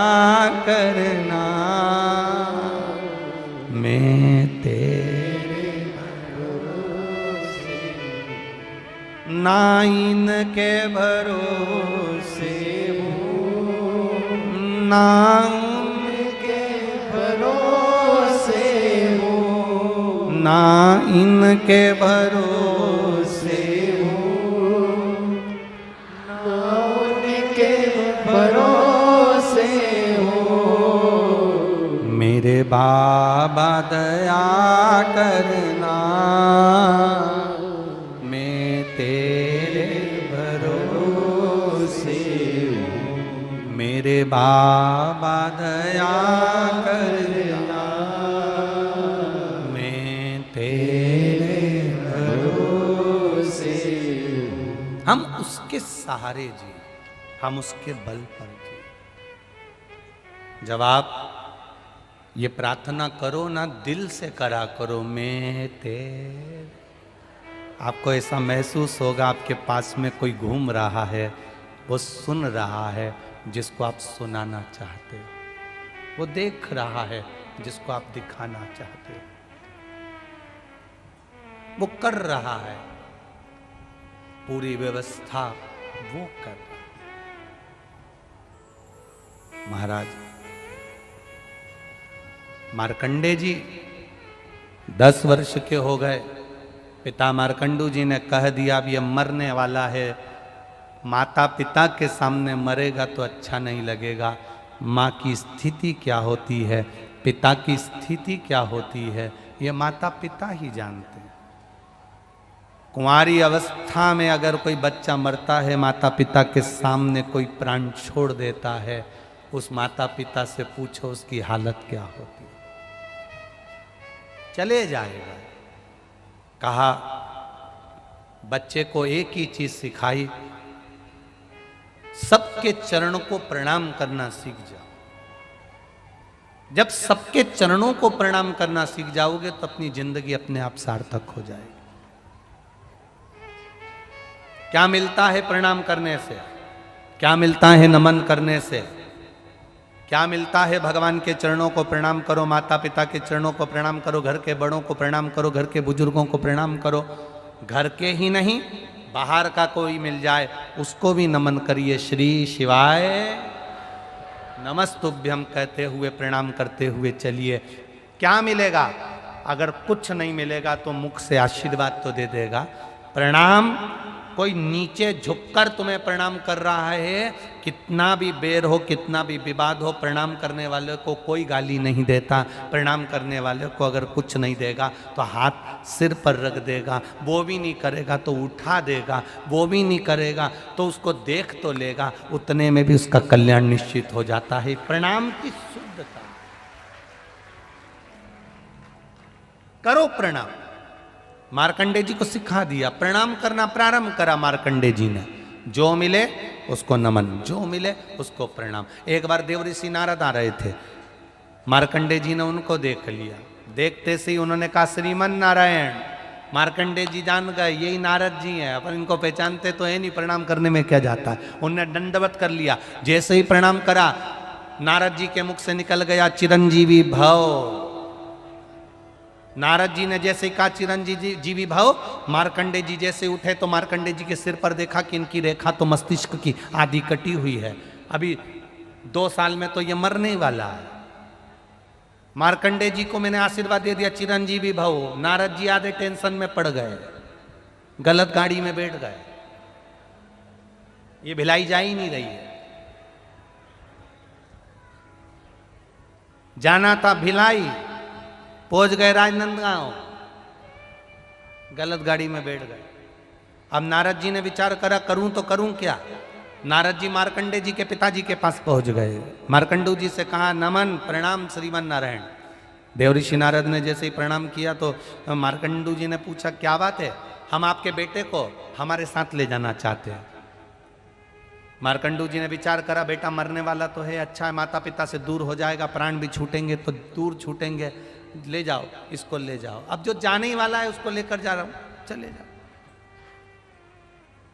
करना, मैं तेरे भरोसे, ना इनके भरोसे हूँ, ना उनके भरोसे हूँ, ना इनके भरोसे भरोसे हो। मेरे बाबा दया करना, मैं तेरे भरोसे हूँ। मेरे बाबा दया करना, मैं तेरे भरोसे हूँ। हम उसके सहारे जी, हम उसके बल पर जी। जब आप ये प्रार्थना करो ना, दिल से करा करो, मैं तेरे, आपको ऐसा महसूस होगा आपके पास में कोई घूम रहा है, वो सुन रहा है जिसको आप सुनाना चाहते हो, वो देख रहा है जिसको आप दिखाना चाहते हो, वो कर रहा है, पूरी व्यवस्था वो कर रहा है। महाराज मार्कंडे जी 10 वर्ष के हो गए, पिता मार्कंडू जी ने कह दिया अब ये मरने वाला है, माता पिता के सामने मरेगा तो अच्छा नहीं लगेगा। माँ की स्थिति क्या होती है, पिता की स्थिति क्या होती है, ये माता पिता ही जानते हैं। कुंवारी अवस्था में अगर कोई बच्चा मरता है, माता पिता के सामने कोई प्राण छोड़ देता है, उस माता पिता से पूछो उसकी हालत क्या होती है। चले जाएगा। कहा बच्चे को एक ही चीज सिखाई, सबके चरणों को प्रणाम करना सीख जाओ। जब सबके चरणों को प्रणाम करना सीख जाओगे तो अपनी जिंदगी अपने आप सार्थक हो जाएगी। क्या मिलता है प्रणाम करने से, क्या मिलता है नमन करने से, क्या मिलता है? भगवान के चरणों को प्रणाम करो, माता पिता के चरणों को प्रणाम करो, घर के बड़ों को प्रणाम करो, घर के बुजुर्गों को प्रणाम करो। घर के ही नहीं, बाहर का कोई मिल जाए उसको भी नमन करिए। श्री शिवाय नमस्तुभ्यम कहते हुए, प्रणाम करते हुए चलिए। क्या मिलेगा? अगर कुछ नहीं मिलेगा तो मुख से आशीर्वाद तो दे देगा। प्रणाम, कोई नीचे झुककर तुम्हें प्रणाम कर रहा है, कितना भी बेर हो, कितना भी विवाद हो, प्रणाम करने वाले को कोई गाली नहीं देता। प्रणाम करने वाले को अगर कुछ नहीं देगा तो हाथ सिर पर रख देगा, वो भी नहीं करेगा तो उठा देगा, वो भी नहीं करेगा तो उसको देख तो लेगा, उतने में भी उसका कल्याण निश्चित हो जाता है। प्रणाम की शुद्धता। करो प्रणाम। मार्कंडे जी को सिखा दिया, प्रणाम करना प्रारंभ करा मार्कंडे जी ने। जो मिले उसको नमन, जो मिले उसको प्रणाम। एक बार देवऋषि नारद आ रहे थे, मार्कंडे जी ने उनको देख लिया। देखते से ही उन्होंने कहा श्रीमन नारायण। मार्कंडे जी जान गए यही नारद जी हैं, अपन इनको पहचानते तो है नहीं, प्रणाम करने में क्या जाता है। उनने दंडवत कर लिया। जैसे ही प्रणाम करा, नारद जी के मुख से निकल गया चिरंजीवी भव। नारद जी ने जैसे कहा चिरंजीवी भव, मार्कंडे जी जैसे उठे तो मार्कंडे जी के सिर पर देखा कि इनकी रेखा तो मस्तिष्क की आधी कटी हुई है, अभी 2 साल में तो ये मरने वाला है। मार्कंडे जी को मैंने आशीर्वाद दे दिया चिरंजीवी भव। नारद जी आधे टेंशन में पड़ गए, गलत गाड़ी में बैठ गए, ये भिलाई जा ही नहीं रही है। जाना था भिलाई, पहुंच गए राजनांदगांव, गलत गाड़ी में बैठ गए। अब नारद जी ने विचार करा करूं तो करूं क्या। नारद जी मार्कंडे जी के पिताजी के पास पहुंच गए। मार्कंडू जी से कहा नमन प्रणाम श्रीमन नारायण। देवऋषि नारद ने जैसे ही प्रणाम किया तो मार्कंडू जी ने पूछा क्या बात है, हम आपके बेटे को हमारे साथ ले जाना चाहते हैं। मार्कंडू जी ने विचार करा बेटा मरने वाला तो है, अच्छा है माता पिता से दूर हो जाएगा, प्राण भी छूटेंगे तो दूर छूटेंगे, ले जाओ इसको ले जाओ। अब जो जाने ही वाला है उसको लेकर जा रहा हूं, चले जाओ।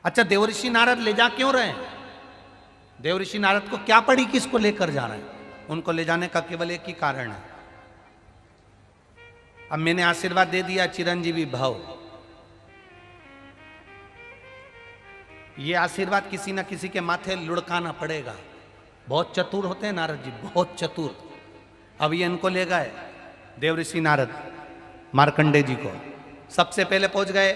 अच्छा देवऋषि नारद ले जा क्यों रहे हैं? देव ऋषि नारद को क्या पड़ी कि इसको लेकर जा रहे हैं? उनको ले जाने का केवल एक ही कारण है, अब मैंने आशीर्वाद दे दिया चिरंजीवी भव, ये आशीर्वाद किसी ना किसी के माथे लुढ़काना पड़ेगा। बहुत चतुर होते हैं नारद जी, बहुत चतुर। अब ये इनको ले गए देव ऋषि नारद मार्कंडे जी को, सबसे पहले पहुंच गए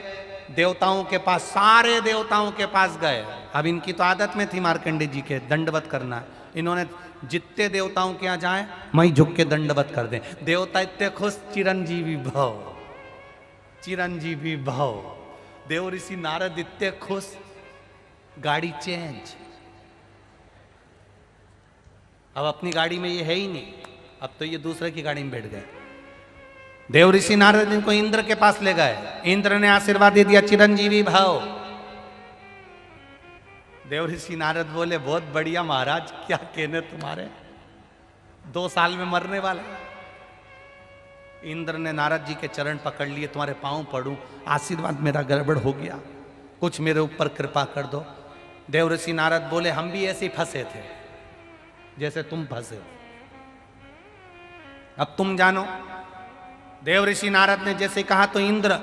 देवताओं के पास, सारे देवताओं के पास गए। अब इनकी तो आदत में थी मार्कंडे जी के दंडवत करना, इन्होंने जितने देवताओं के यहाँ जाए वहीं झुक के दंडवत कर दें। देवता इतने खुश, चिरंजीवी भव, चिरंजीवी भव। देव ऋषि नारद इतने खुश, गाड़ी चेंज। अब अपनी गाड़ी में ये है ही नहीं, अब तो ये दूसरे की गाड़ी में बैठ गए। देव ऋषि नारद इनको इंद्र के पास ले गए, इंद्र ने आशीर्वाद दे दिया चिरंजीवी भव। देव ऋषि नारद बोले बहुत बढ़िया महाराज, क्या कहने तुम्हारे, 2 साल में मरने वाला। इंद्र ने नारद जी के चरण पकड़ लिए, तुम्हारे पांव पड़ूं, आशीर्वाद मेरा गड़बड़ हो गया, कुछ मेरे ऊपर कृपा कर दो। देव ऋषि नारद बोले हम भी ऐसे ही फंसे थे जैसे तुम फंसे हो, अब तुम जानो। देव ऋषि नारद ने जैसे कहा तो इंद्र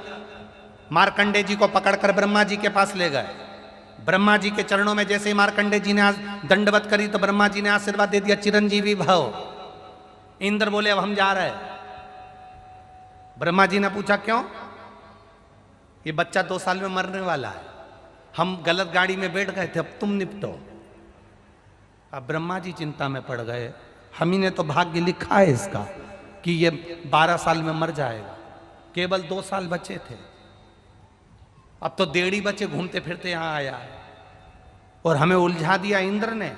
मार्कंडे जी को पकड़कर ब्रह्मा जी के पास ले गए। ब्रह्मा जी के चरणों में जैसे ही मार्कंडे जी ने दंडवत करी तो ब्रह्मा जी ने आशीर्वाद दे दिया चिरंजीवी भव। इंद्र बोले अब हम जा रहे हैं। ब्रह्मा जी ने पूछा क्यों? ये बच्चा 2 साल में मरने वाला है, हम गलत गाड़ी में बैठ गए थे, अब तुम निपटो। अब ब्रह्मा जी चिंता में पड़ गए, हम ही ने तो भाग्य लिखा है इसका कि ये 12 साल में मर जाएगा, केवल 2 साल बचे थे, अब तो 1.5 बच्चे घूमते फिरते यहां आया है और हमें उलझा दिया इंद्र ने,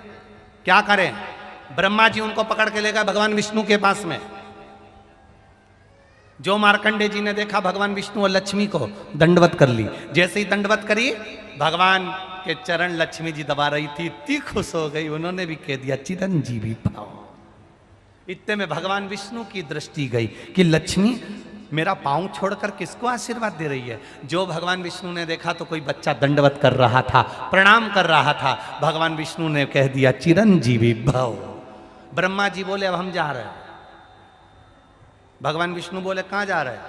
क्या करें? ब्रह्मा जी उनको पकड़ के ले गए भगवान विष्णु के पास में। जो मार्कंडे जी ने देखा भगवान विष्णु और लक्ष्मी को, दंडवत कर ली। जैसे ही दंडवत करी, भगवान के चरण लक्ष्मी जी दबा रही थी, इतनी खुश हो गई, उन्होंने भी कह दिया चिरंजीवी भव। इतने में भगवान विष्णु की दृष्टि गई कि लक्ष्मी मेरा पांव छोड़कर किसको आशीर्वाद दे रही है। जो भगवान विष्णु ने देखा तो कोई बच्चा दंडवत कर रहा था, प्रणाम कर रहा था, भगवान विष्णु ने कह दिया चिरंजीवी भव। ब्रह्मा जी बोले अब हम जा रहे हैं। भगवान विष्णु बोले कहां जा रहे हैं?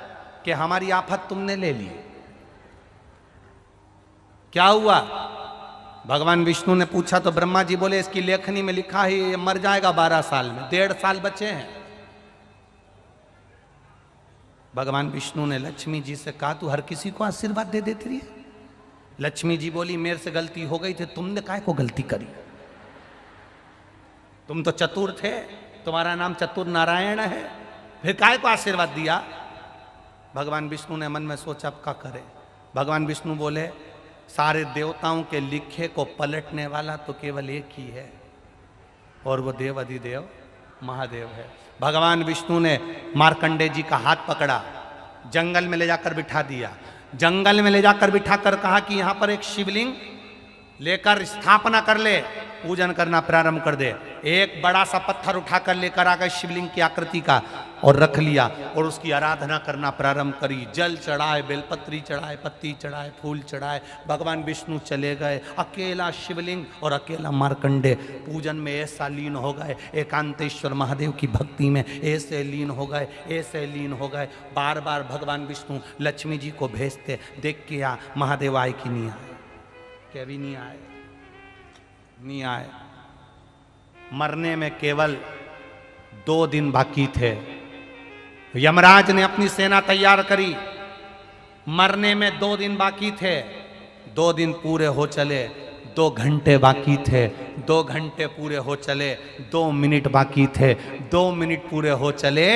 कि हमारी आफत तुमने ले ली। क्या हुआ? भगवान विष्णु ने पूछा तो ब्रह्मा जी बोले इसकी लेखनी में लिखा है ये मर जाएगा 12 साल में, 1.5 साल बचे हैं। भगवान विष्णु ने लक्ष्मी जी से कहा तू हर किसी को आशीर्वाद दे देती रही है। लक्ष्मी जी बोली मेरे से गलती हो गई थी, तुमने काहे को गलती करी? तुम तो चतुर थे, तुम्हारा नाम चतुर नारायण है, फिर काहे को आशीर्वाद दिया? भगवान विष्णु ने मन में सोचा अब क्या करे। भगवान विष्णु बोले सारे देवताओं के लिखे को पलटने वाला तो केवल एक ही है और वो देव अधिदेव महादेव है। भगवान विष्णु ने मार्कंडे जी का हाथ पकड़ा, जंगल में ले जाकर बिठा दिया। जंगल में ले जाकर बिठाकर कहा कि यहाँ पर एक शिवलिंग लेकर स्थापना कर ले, पूजन करना प्रारंभ कर दे। एक बड़ा सा पत्थर उठाकर लेकर आ गए शिवलिंग की आकृति का और रख लिया और उसकी आराधना करना प्रारंभ करी। जल चढ़ाए, बेलपत्री चढ़ाए, पत्ती चढ़ाए, फूल चढ़ाए। भगवान विष्णु चले गए, अकेला शिवलिंग और अकेला मार्कंडे पूजन में ऐसा लीन हो गए, एकांतेश्वर महादेव की भक्ति में ऐसे लीन हो गए, ऐसे लीन हो गए। बार बार भगवान विष्णु लक्ष्मी जी को भेजते, देख के आ महादेव आए कि नहीं आए? क्या भी नहीं आए, नहीं आए। मरने में केवल 2 दिन बाकी थे। यमराज ने अपनी सेना तैयार करी, मरने में 2 दिन बाकी थे। 2 दिन पूरे हो चले, 2 घंटे बाकी थे, 2 घंटे पूरे हो चले, 2 मिनट बाकी थे, 2 मिनट पूरे हो चले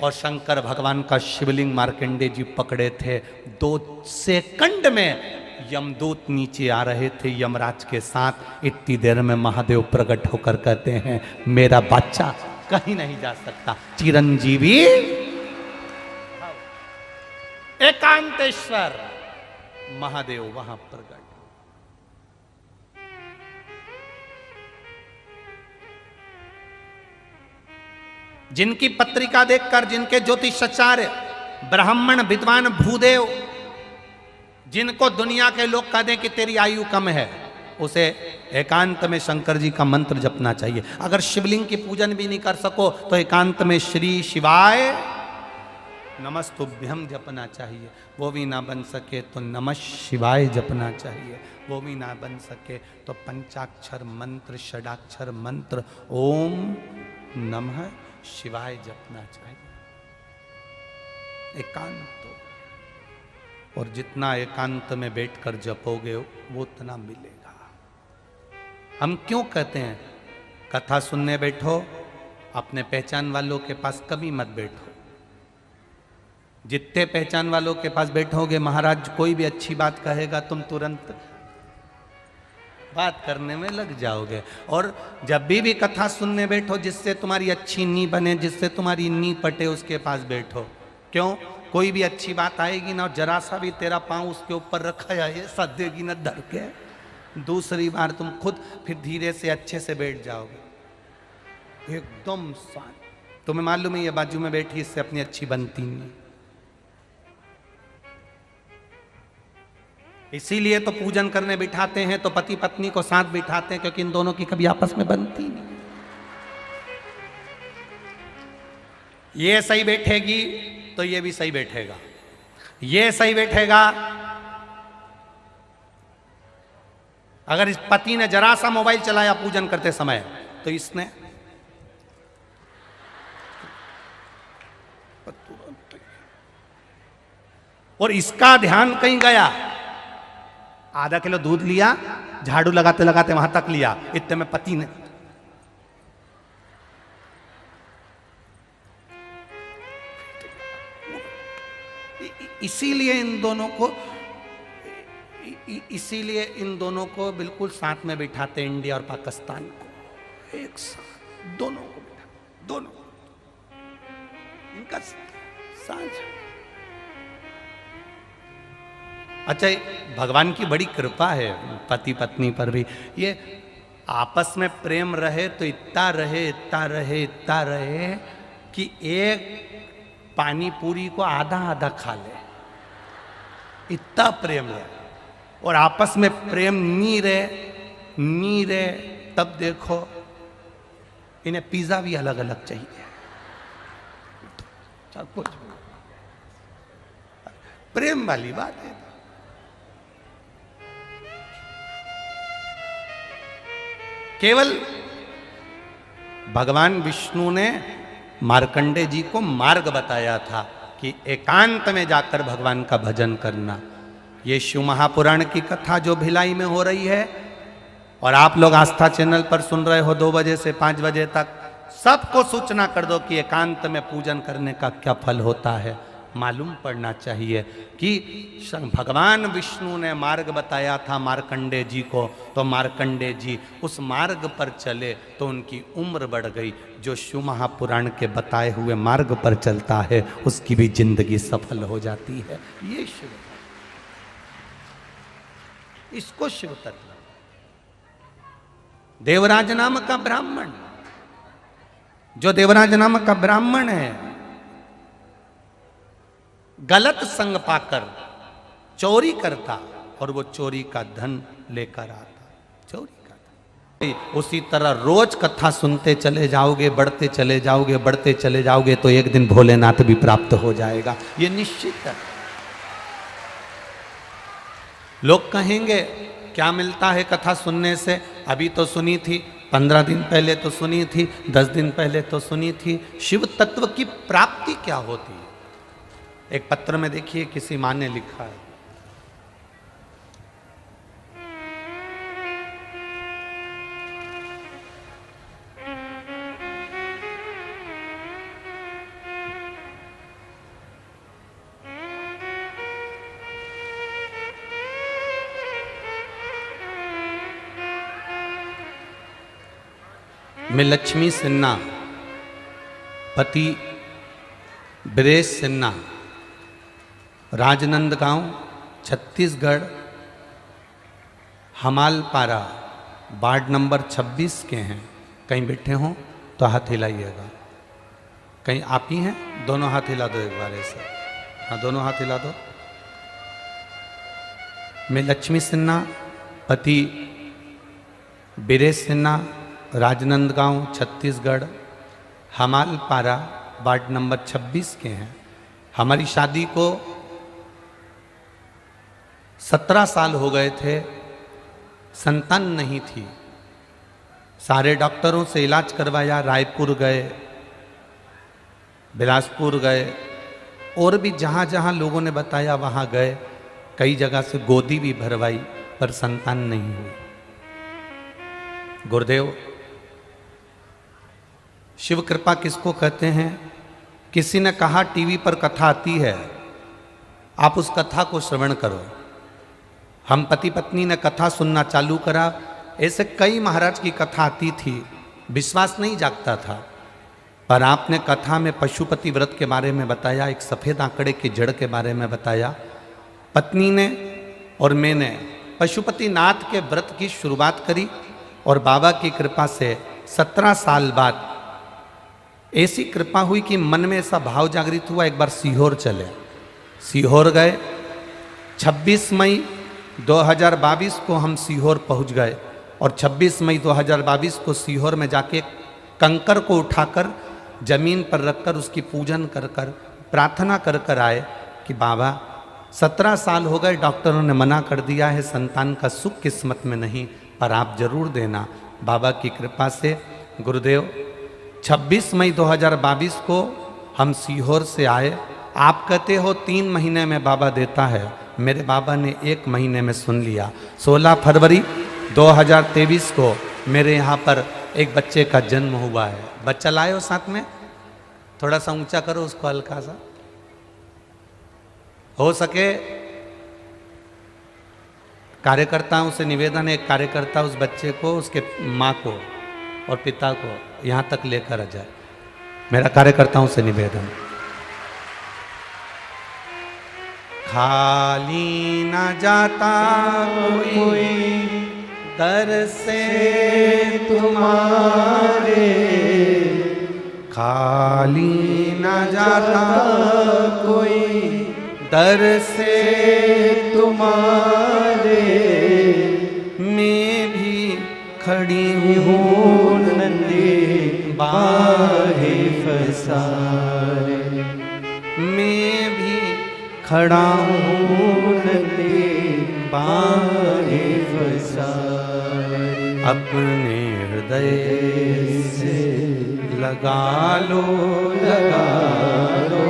और शंकर भगवान का शिवलिंग मार्कंडे जी पकड़े थे। 2 सेकंड में यमदूत नीचे आ रहे थे यमराज के साथ। इतनी देर में महादेव प्रकट होकर कहते हैं मेरा बच्चा कहीं नहीं जा सकता, चिरंजीवी एकांतेश्वर महादेव वहां प्रकट। जिनकी पत्रिका देखकर, जिनके ज्योतिषाचार्य ब्राह्मण विद्वान भूदेव, जिनको दुनिया के लोग कह दें कि तेरी आयु कम है, उसे एकांत में शंकर जी का मंत्र जपना चाहिए। अगर शिवलिंग की पूजन भी नहीं कर सको तो एकांत में श्री शिवाय नमस्तुभ्यम जपना चाहिए। वो भी ना बन सके तो नमः शिवाय जपना चाहिए। वो भी ना बन सके तो पंचाक्षर मंत्र, षडाक्षर मंत्र ओम नमः शिवाय जपना चाहिए। एकांत, और जितना एकांत में बैठकर जपोगे वो उतना मिलेगा। हम क्यों कहते हैं कथा सुनने बैठो, अपने पहचान वालों के पास कभी मत बैठो। जितने पहचान वालों के पास बैठोगे महाराज कोई भी अच्छी बात कहेगा तुम तुरंत बात करने में लग जाओगे। और जब भी कथा सुनने बैठो जिससे तुम्हारी अच्छी नी बने, जिससे तुम्हारी नी पटे, उसके पास बैठो। क्यों? कोई भी अच्छी बात आएगी ना और जरा सा भी तेरा पांव उसके ऊपर रखा जाए सदेगी ना डर के, दूसरी बार तुम खुद फिर धीरे से अच्छे से बैठ जाओगे एकदम शांत। तुम्हें मालूम है ये बाजू में बैठी इससे अपनी अच्छी बनती नहीं, इसीलिए तो पूजन करने बिठाते हैं तो पति पत्नी को साथ बिठाते हैं, क्योंकि इन दोनों की कभी आपस में बनती नहीं। ये सही बैठेगी तो ये भी सही बैठेगा, ये सही बैठेगा। अगर इस पति ने जरा सा मोबाइल चलाया पूजन करते समय तो इसने और इसका ध्यान कहीं गया, आधा किलो दूध लिया, झाड़ू लगाते लगाते वहां तक लिया, इतने में पति ने इसीलिए इन दोनों को बिल्कुल साथ में बिठाते, इंडिया और पाकिस्तान को एक साथ, दोनों को बिठा, दोनों इनका साझ। अच्छा, भगवान की बड़ी कृपा है पति पत्नी पर भी, ये आपस में प्रेम रहे तो इतना रहे इतना रहे इतना रहे कि एक पानी पूरी को आधा आधा खा ले, इतना प्रेम है। और आपस में प्रेम नी रहे तब देखो इन्हें पिज्जा भी अलग अलग चाहिए, सब कुछ प्रेम वाली बात है। केवल भगवान विष्णु ने मार्कंडे जी को मार्ग बताया था कि एकांत में जाकर भगवान का भजन करना। ये शिव महापुराण की कथा जो भिलाई में हो रही है और आप लोग आस्था चैनल पर सुन रहे हो 2 बजे से 5 बजे तक, सबको सूचना कर दो कि एकांत में पूजन करने का क्या फल होता है। मालूम पड़ना चाहिए कि भगवान विष्णु ने मार्ग बताया था मार्कंडे जी को, तो मार्कंडे जी उस मार्ग पर चले तो उनकी उम्र बढ़ गई। जो शिव महापुराण के बताए हुए मार्ग पर चलता है उसकी भी जिंदगी सफल हो जाती है। ये शिव, इसको शिव तत्व। देवराज नाम का ब्राह्मण, जो देवराज नाम का ब्राह्मण है, गलत संग पाकर चोरी करता और वो चोरी का धन लेकर आता, चोरी का धन। उसी तरह रोज कथा सुनते चले जाओगे, बढ़ते चले जाओगे, बढ़ते चले जाओगे तो एक दिन भोलेनाथ भी प्राप्त हो जाएगा, ये निश्चित है। लोग कहेंगे क्या मिलता है कथा सुनने से? अभी तो सुनी थी, 15 दिन पहले तो सुनी थी, 10 दिन पहले तो सुनी थी। शिव तत्व की प्राप्ति क्या होती है? एक पत्र में देखिए किसी माँ ने लिखा है, मैं लक्ष्मी सिन्हा, पति ब्रेश सिन्हा, राजनंदगांव छत्तीसगढ़, हमालपारा वार्ड नंबर 26 के हैं। कहीं बैठे हों तो हाथ हिलाइएगा। कहीं आप ही हैं? दोनों हाथ हिला दो एक बार ऐसे। हाँ, दोनों हाथ हिला दो। मैं लक्ष्मी सिन्हा, पति बिरेसिना, राजनांदगांव, छत्तीसगढ़, हमालपारा, वार्ड नंबर 26 के हैं। हमारी शादी को 17 साल हो गए थे, संतान नहीं थी। सारे डॉक्टरों से इलाज करवाया, रायपुर गए, बिलासपुर गए, और भी जहाँ जहाँ लोगों ने बताया वहाँ गए। कई जगह से गोदी भी भरवाई पर संतान नहीं हुई। गुरुदेव, शिव कृपा किसको कहते हैं? किसी ने कहा टीवी पर कथा आती है, आप उस कथा को श्रवण करो। हम पति पत्नी ने कथा सुनना चालू करा। ऐसे कई महाराज की कथा आती थी, विश्वास नहीं जागता था। पर आपने कथा में पशुपति व्रत के बारे में बताया, एक सफ़ेद आंकड़े की जड़ के बारे में बताया। पत्नी ने और मैंने पशुपति नाथ के व्रत की शुरुआत करी और बाबा की कृपा से 17 साल बाद ऐसी कृपा हुई कि मन में ऐसा भाव जागृत हुआ, एक बार सीहोर चले। सीहोर गए। 26 मई 2022 को हम सीहोर पहुंच गए और 26 मई 2022 को सीहोर में जाके कंकर को उठाकर जमीन पर रखकर उसकी पूजन कर कर प्रार्थना कर कर आए कि बाबा 17 साल हो गए, डॉक्टरों ने मना कर दिया है, संतान का सुख किस्मत में नहीं, पर आप जरूर देना। बाबा की कृपा से गुरुदेव 26 मई 2022 को हम सीहोर से आए। आप कहते हो 3 महीने में बाबा देता है, मेरे बाबा ने 1 महीने में सुन लिया। 16 फरवरी 2023 को मेरे यहाँ पर एक बच्चे का जन्म हुआ है। बच्चा लाए हो साथ में? थोड़ा सा ऊंचा करो उसको, हल्का सा हो सके। कार्यकर्ताओं से निवेदन है, एक कार्यकर्ता उस बच्चे को, उसके माँ को और पिता को यहाँ तक लेकर आ जाए। मेरा कार्यकर्ताओं से निवेदन। खाली न जाता कोई दर से तुम्हारे, खाली न जाता कोई दर से तुम्हारे, मैं भी खड़ी हूँ नंदी बाहे फसारे, मैं भी खड़ा हूँ नंदी बाहे फसारे। अपने हृदय से लगा लो, लगा लो,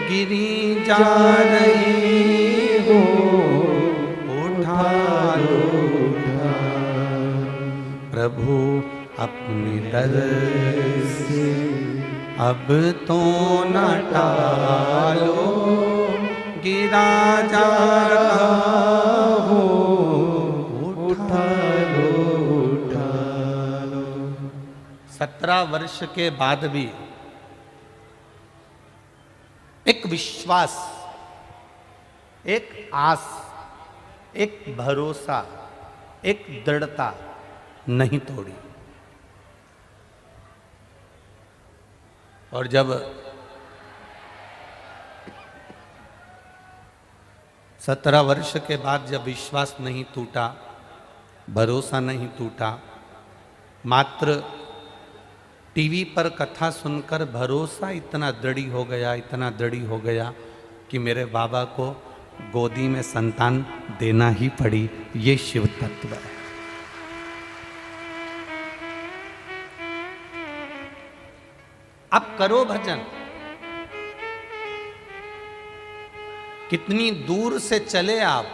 गिरी जा रही हो, उठा लो प्रभु अपनी दर से, अब तो न टालो, गिरा जा रहा हो, उठा लो, उठा लो। 17 वर्ष के बाद भी एक विश्वास, एक आस, एक भरोसा, एक दृढ़ता नहीं तोड़ी। और जब 17 वर्ष के बाद जब विश्वास नहीं टूटा, भरोसा नहीं टूटा, मात्र टीवी पर कथा सुनकर भरोसा इतना दृढ़ हो गया, इतना दृढ़ हो गया कि मेरे बाबा को गोदी में संतान देना ही पड़ी। ये शिव तत्व है। अब करो भजन। कितनी दूर से चले आप,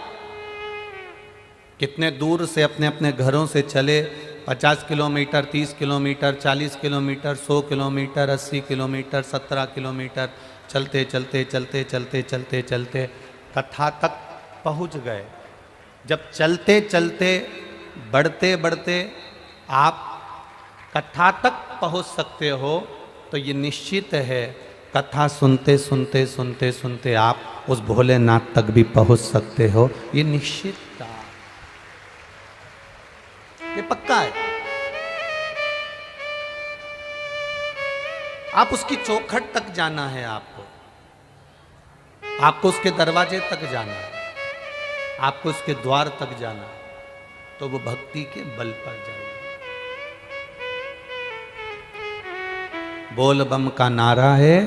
कितने दूर से अपने अपने घरों से चले। 50 kilometre, 30 kilometre, 40 kilometre, 100 kilometre, 80 kilometre, 17 kilometre चलते चलते चलते चलते चलते चलते कथा तक पहुंच गए। जब चलते चलते बढ़ते बढ़ते आप कथा तक पहुंच सकते हो तो ये निश्चित है कथा सुनते सुनते सुनते सुनते आप उस भोलेनाथ तक भी पहुंच सकते हो। ये निश्चित था, ये पक्का है। आप उसकी चौखट तक जाना है, आपको उसके दरवाजे तक जाना है, आपको उसके द्वार तक जाना है। तो वो भक्ति के बल पर जाएगा। बोल बम का नारा है,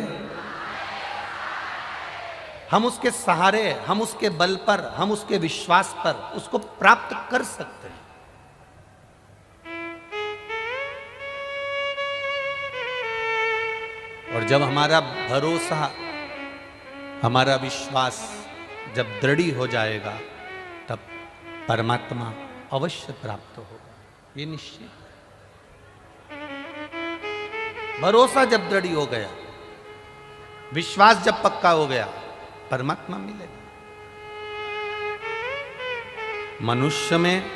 हम उसके सहारे, हम उसके बल पर, हम उसके विश्वास पर उसको प्राप्त कर सकते हैं। और जब हमारा भरोसा, हमारा विश्वास जब दृढ़ हो जाएगा, तब परमात्मा अवश्य प्राप्त होगा, ये निश्चित। भरोसा जब दृढ़ हो गया, विश्वास जब पक्का हो गया, परमात्मा मिलेगा। मनुष्य में,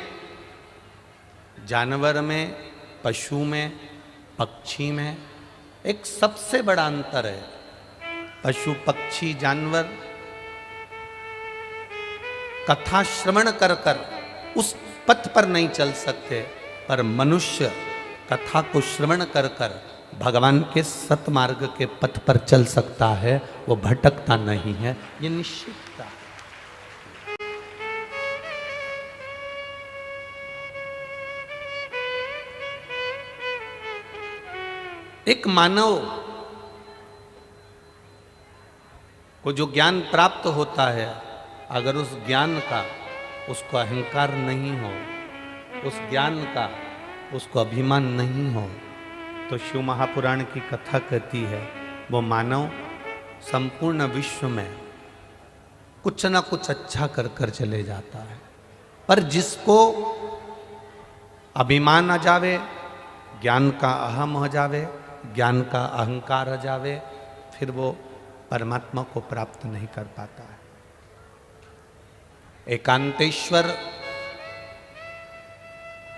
जानवर में, पशु में, पक्षी में एक सबसे बड़ा अंतर है। पशु, पक्षी, जानवर कथा श्रवण कर कर उस पथ पर नहीं चल सकते, पर मनुष्य कथा को श्रवण कर कर भगवान के सतमार्ग के पथ पर चल सकता है, वो भटकता नहीं है, ये निश्चितता है। एक मानव को जो ज्ञान प्राप्त होता है, अगर उस ज्ञान का उसको अहंकार नहीं हो, उस ज्ञान का उसको अभिमान नहीं हो, तो शिव महापुराण की कथा कहती है वो मानव संपूर्ण विश्व में कुछ ना कुछ अच्छा कर कर चले जाता है। पर जिसको अभिमान आ जावे, ज्ञान का अहम हो जावे, ज्ञान का अहंकार आ जावे, फिर वो परमात्मा को प्राप्त नहीं कर पाता है। एकांतेश्वर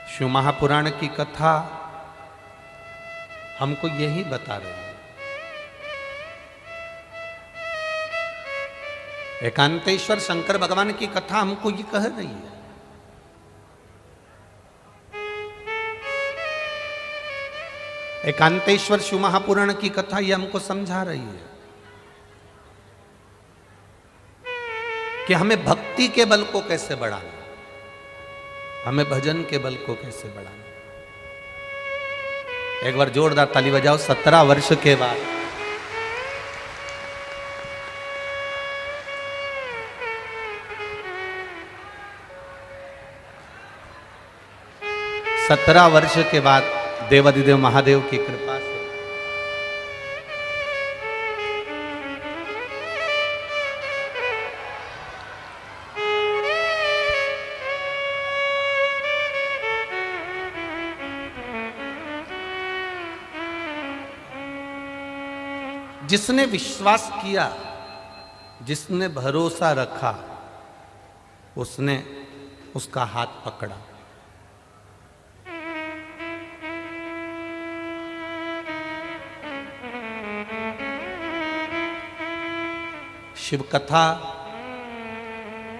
शिव महापुराण की कथा हमको यही बता रहे हैं। एकांतेश्वर शंकर भगवान की कथा हमको ये कह रही है। एकांतेश्वर शिव महापुराण की कथा ये हमको समझा रही है कि हमें भक्ति के बल को कैसे बढ़ाना, हमें भजन के बल को कैसे बढ़ाना। एक बार जोरदार ताली बजाओ। 17 वर्ष के बाद देवाधिदेव महादेव की कृपा से जिसने विश्वास किया, जिसने भरोसा रखा, उसने उसका हाथ पकड़ा। शिव कथा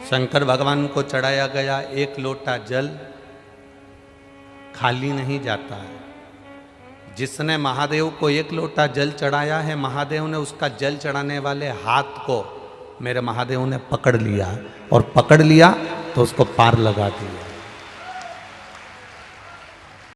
शंकर भगवान को चढ़ाया गया एक लोटा जल खाली नहीं जाता है। जिसने महादेव को एक लोटा जल चढ़ाया है, महादेव ने उसका जल चढ़ाने वाले हाथ को मेरे महादेव ने पकड़ लिया, और पकड़ लिया तो उसको पार लगा दिया।